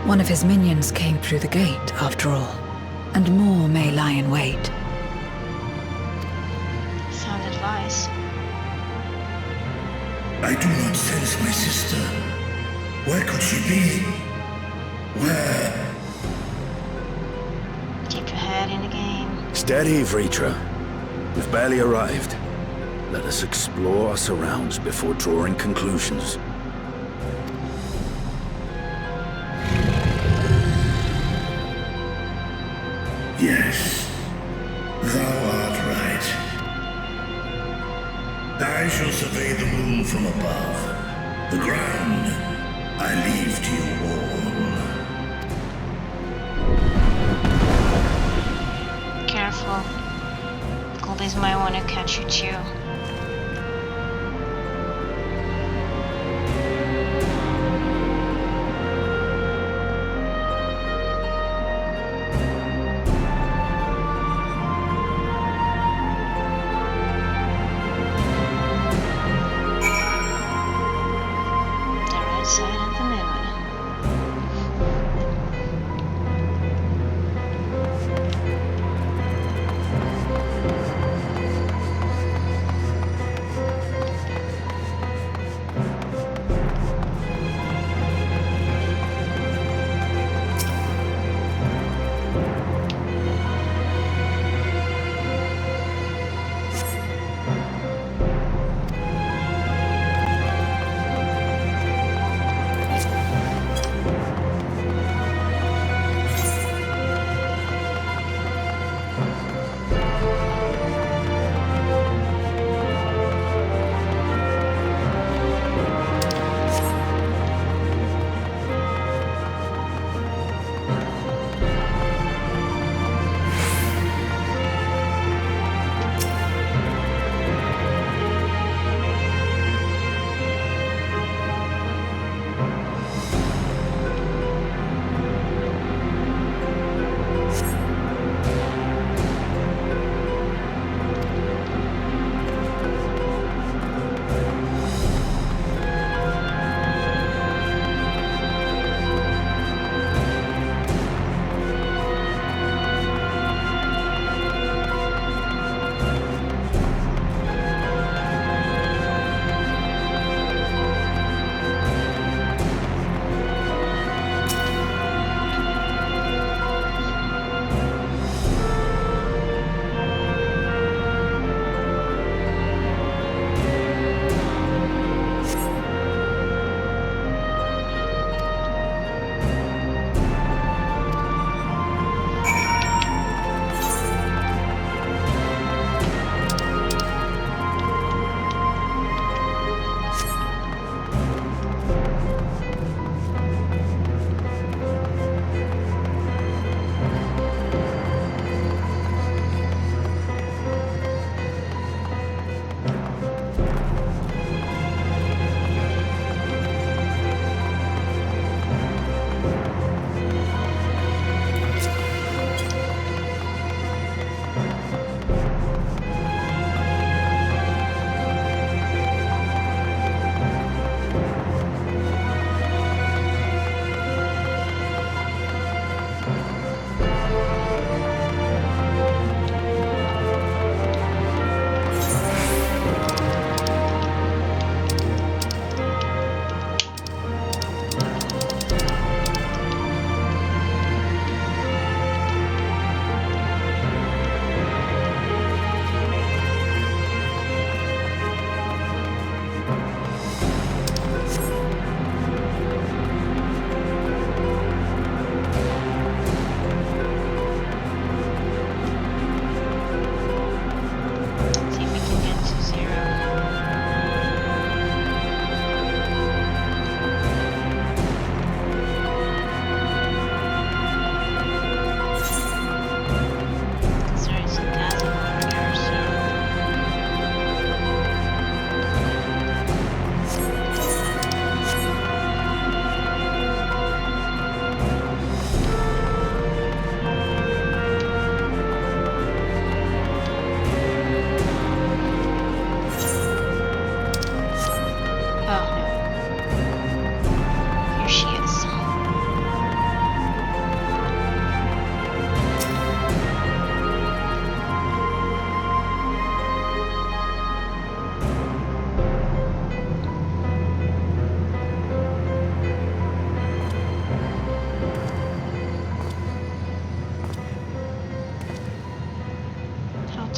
One of his minions came through the gate, after all, and more may lie in wait. Sound advice. I do not sense my sister. Where could she be? Where? Keep your head in the game. Steady, Vritra. We've barely arrived. Let us explore our surrounds before drawing conclusions. Yes, thou art right. I shall survey the moon from above. The ground I leave to you all. Careful. Golbez might want to catch you too. Side of the moon.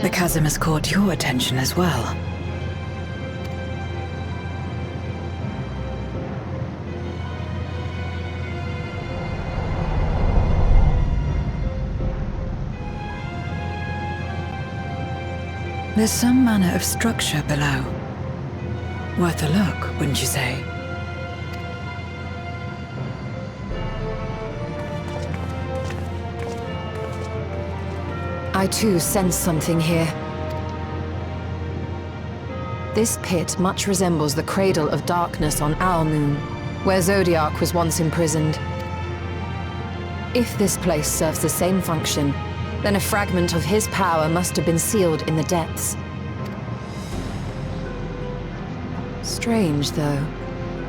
The chasm has caught your attention as well. There's some manner of structure below. Worth a look, wouldn't you say? I too sense something here. This pit much resembles the Cradle of Darkness on our moon, where Zodiac was once imprisoned. If this place serves the same function, then a fragment of his power must have been sealed in the depths. Strange, though.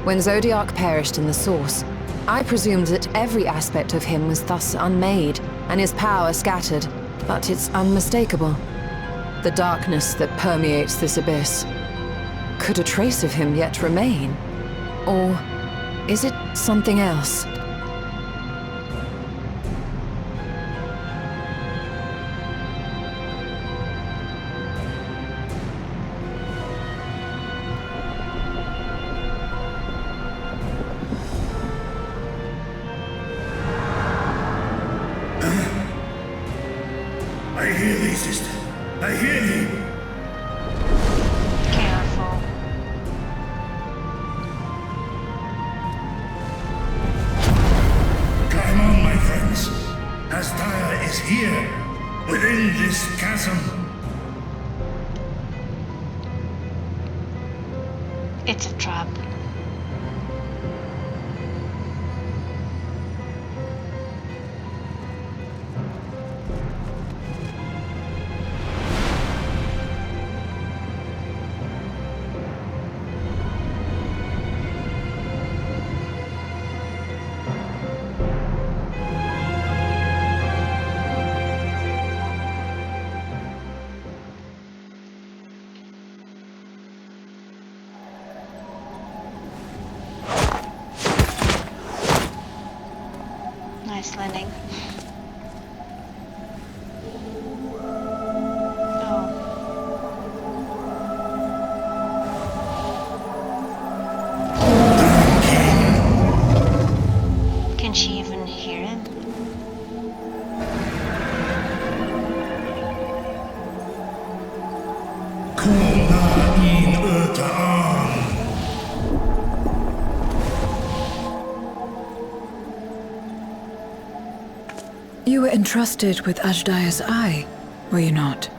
When Zodiac perished in the Source, I presumed that every aspect of him was thus unmade, and his power scattered, but it's unmistakable. The darkness that permeates this abyss. Could a trace of him yet remain? Or is it something else? I hear thee, sister. I hear thee. Careful. Climb on, my friends. Astaya is here, within this chasm. It's a trap. Nice landing. Oh. Can she even hear him? You were entrusted with Ajdaya's eye, were you not?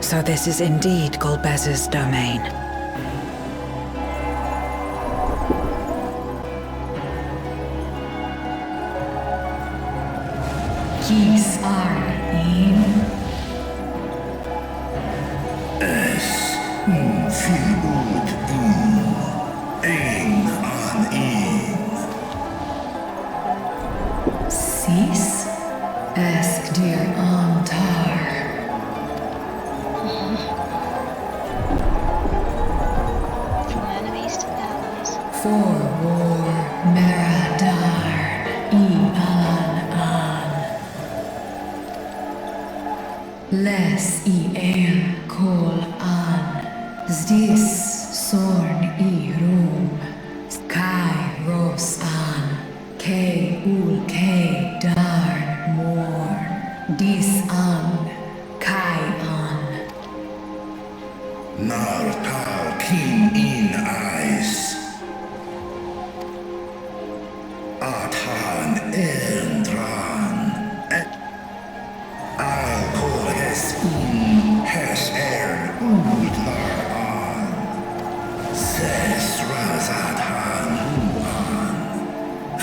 So this is indeed Golbez's domain. Kis in. Es filud in. Ein an in. Les el kol an, zdis sorn I rum, kai ros an, kei ul kei darn morn, dis an, kai an. Nar tal kin in eyes. Atan endran. I'll call Hes ern udlar an. Ses razad han huan.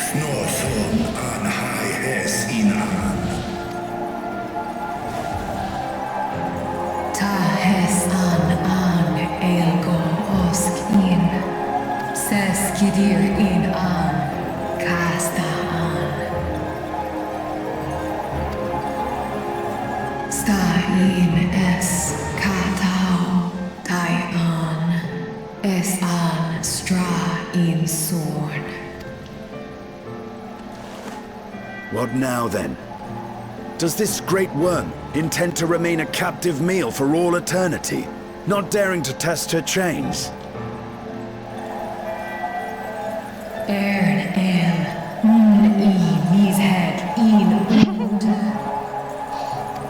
Snoson an hai hes inan. Ta hes an elgo osk in, ses kidir in an, kasta an. Sta in es katao, tai an, es an stra in sorn. What now, then? Does this great worm intend to remain a captive meal for all eternity, not daring to test her chains? Ern el, I mished in und.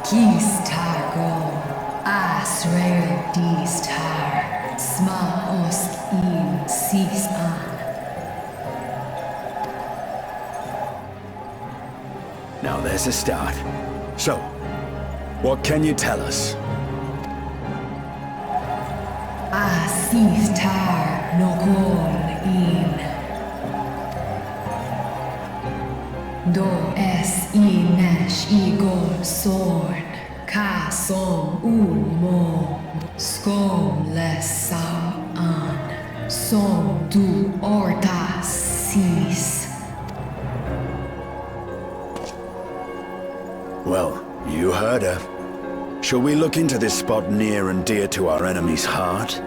Kis targo, asrael dis tar, sma osk in sis an. Now there's a start. So, what can you tell us? Sis tar no kol in. Do es inesh igol sorn, ka som mo, skom lesau an, som du orta sis. Well, you heard her. Shall we look into this spot near and dear to our enemy's heart?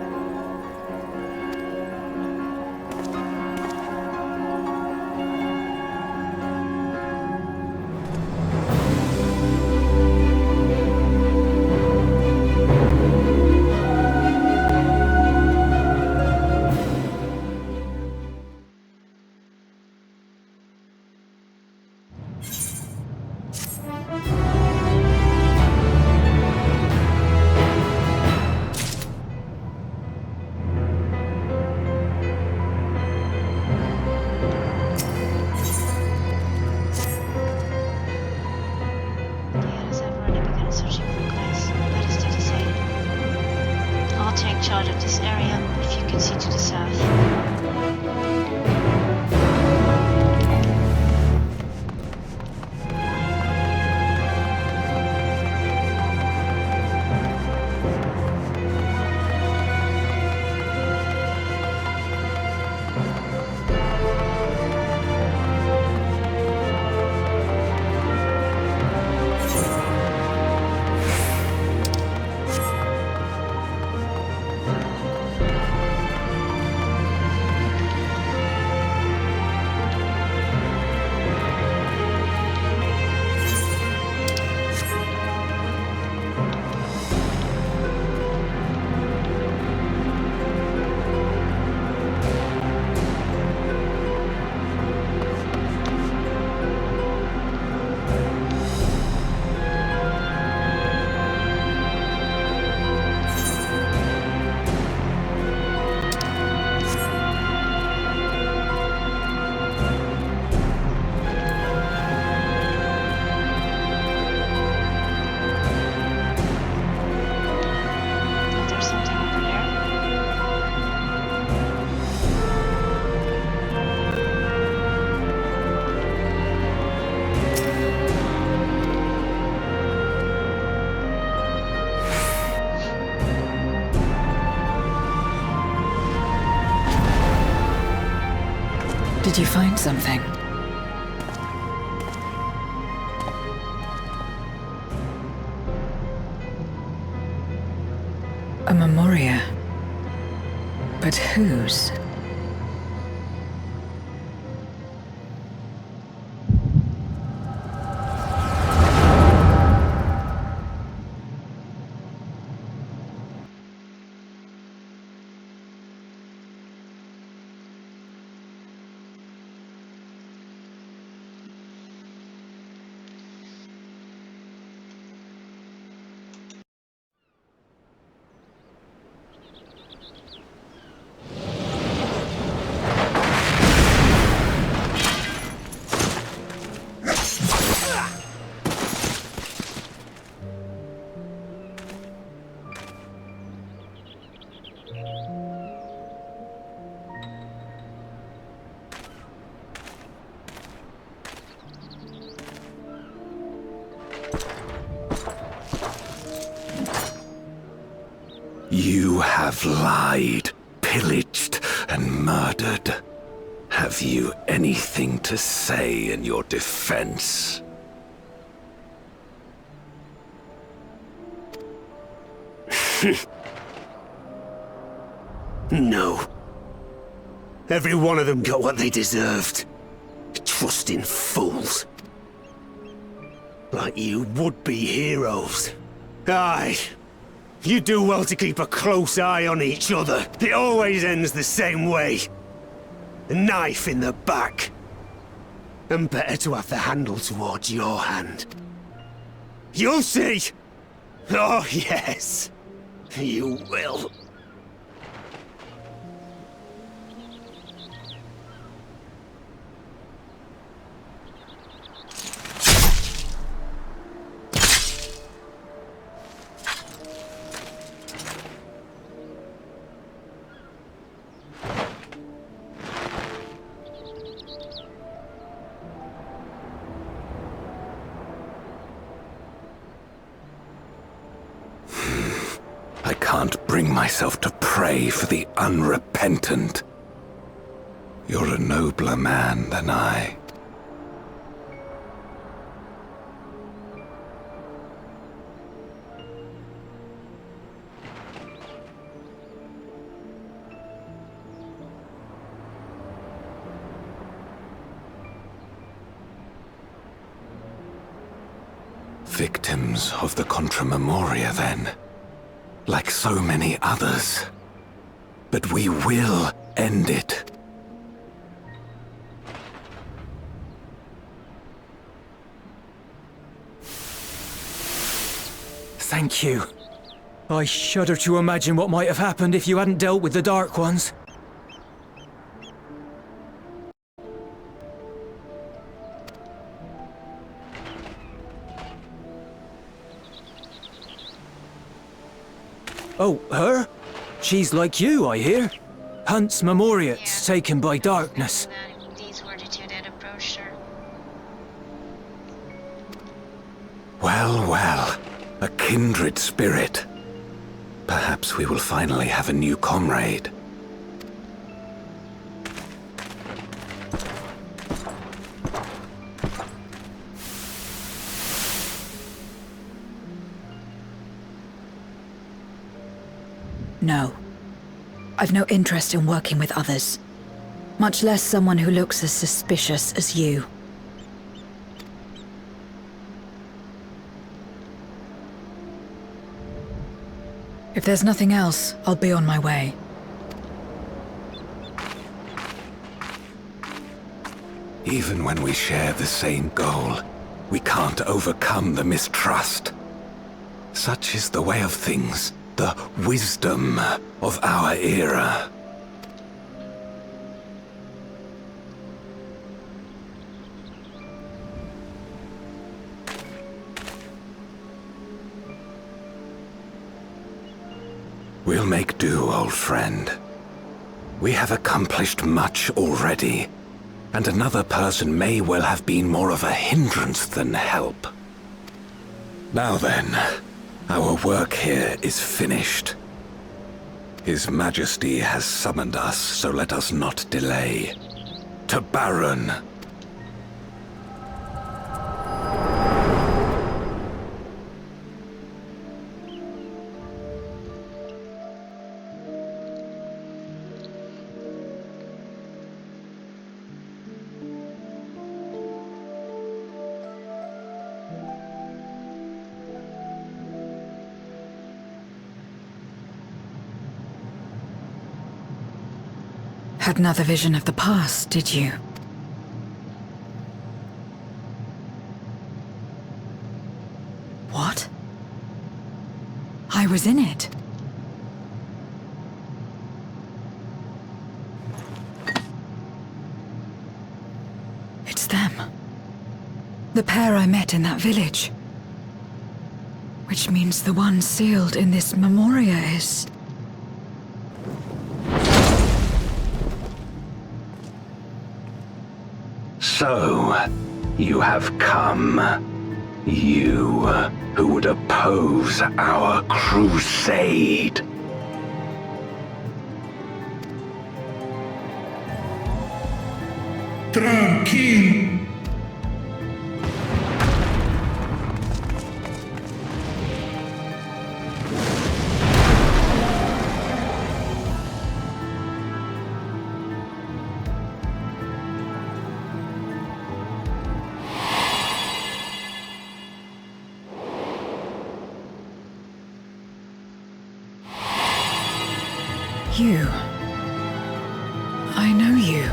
Did you find something? A memoria. But whose? You have lied, pillaged, and murdered. Have you anything to say in your defense? No. Every one of them got what they deserved. Trusting fools. Like you would-be heroes. Aye. You do well to keep a close eye on each other. It always ends the same way. A knife in the back. And better to have the handle towards your hand. You'll see! Oh, yes. You will. I can't bring myself to pray for the unrepentant. You're a nobler man than I. Victims of the Contra Memoria, then. Like so many others. But we will end it. Thank you. I shudder to imagine what might have happened if you hadn't dealt with the Dark Ones. Oh, her? She's like you, I hear. Hunts Memoriats taken by darkness. These were the two that approached her. Well, well. A kindred spirit. Perhaps we will finally have a new comrade. No. I've no interest in working with others. Much less someone who looks as suspicious as you. If there's nothing else, I'll be on my way. Even when we share the same goal, we can't overcome the mistrust. Such is the way of things. The wisdom of our era. We'll make do, old friend. We have accomplished much already, and another person may well have been more of a hindrance than help. Now then, our work here is finished. His Majesty has summoned us, so let us not delay. To Baron! Had another vision of the past, did you? What? I was in it. It's them. The pair I met in that village. Which means the one sealed in this memoria is... So, you have come. You who would oppose our crusade. Tranquilo. You. I know you.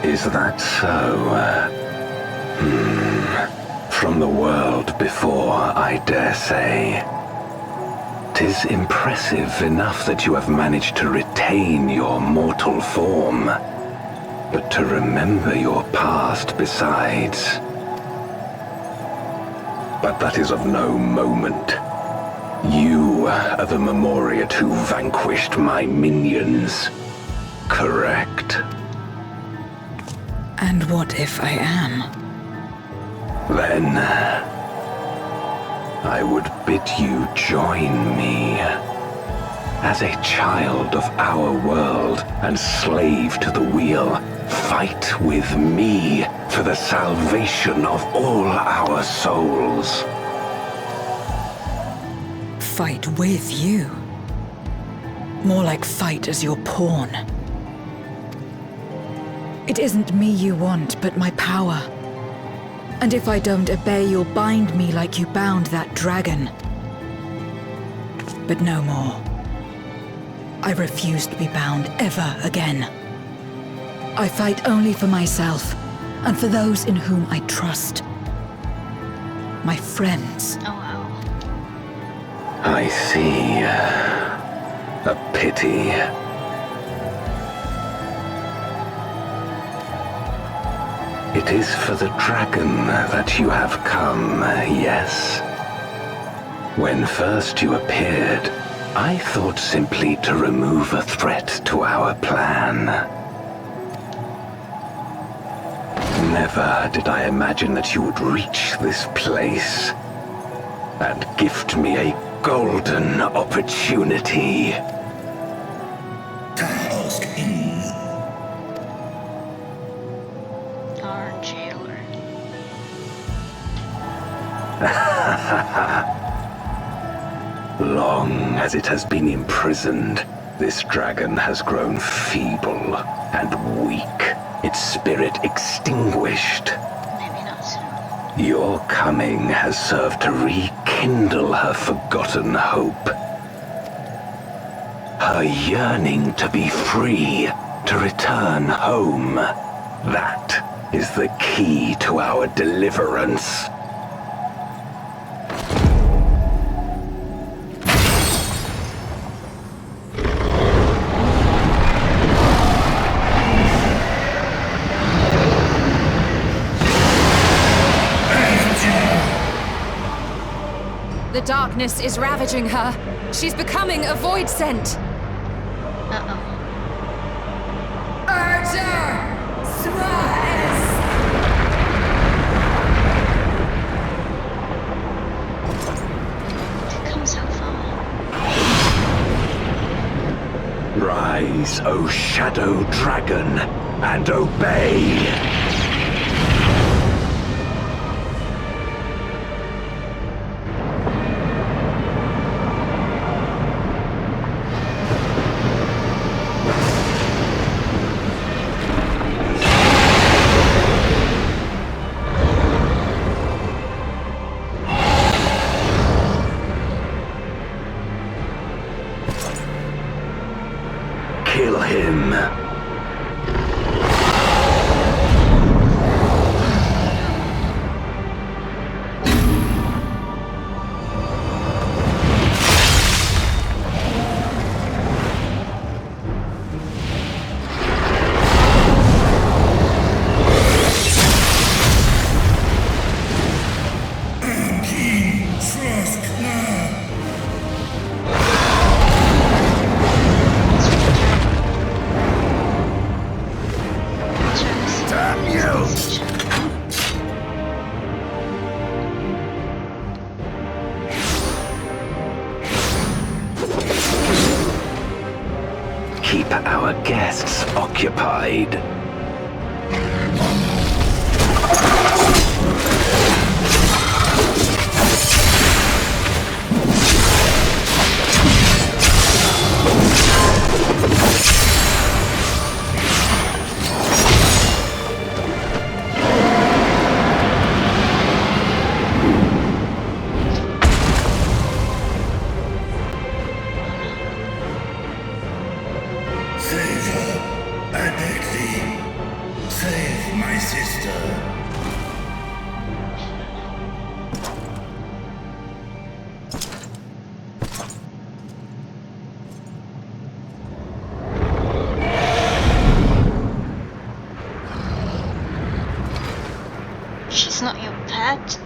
Is that so? From the world before, I dare say. 'Tis impressive enough that you have managed to retain your mortal form, but to remember your past besides. But that is of no moment. You are the Memoriat who vanquished my minions, correct? And what if I am? Then I would bid you join me. As a child of our world and slave to the wheel, fight with me for the salvation of all our souls. Fight with you? More like fight as your pawn. It isn't me you want, but my power. And if I don't obey, you'll bind me like you bound that dragon. But no more. I refuse to be bound ever again. I fight only for myself, and for those in whom I trust. My friends. Oh, wow. I see. A pity. It is for the dragon that you have come, yes? When first you appeared, I thought simply to remove a threat to our plan. Never did I imagine that you would reach this place and gift me a golden opportunity. Our jailer. Long as it has been imprisoned, this dragon has grown feeble and weak, its spirit extinguished. Maybe not so. Your coming has served to rekindle her forgotten hope. Her yearning to be free, to return home. That is the key to our deliverance. The darkness is ravaging her. She's becoming a void scent. Uh-oh. Archer! Smash! Come so far. Rise, O Shadow Dragon, and obey! Kill him. side. Save her, I beg thee. Save my sister. She's not your pet?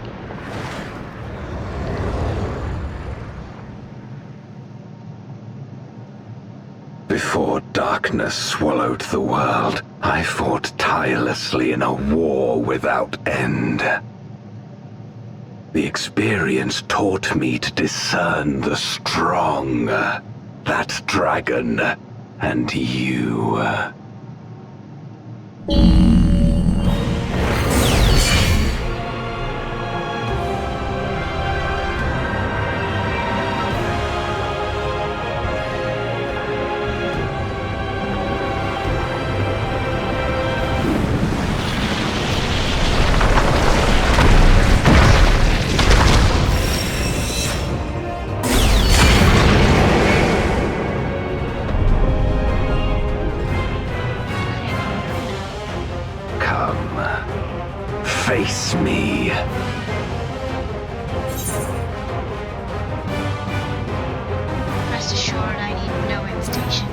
Before darkness swallowed the world, I fought tirelessly in a war without end. The experience taught me to discern the strong, that dragon, and you. Face me. Rest assured, I need no invitation.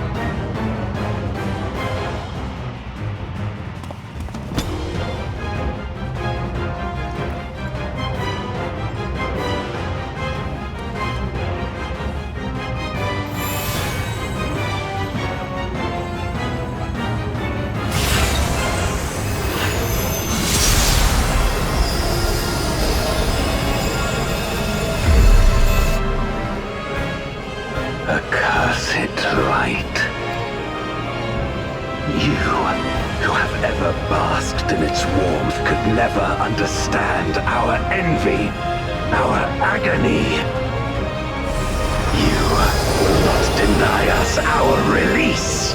Accursed light. You, who have ever basked in its warmth, could never understand our envy, our agony. You will not deny us our release.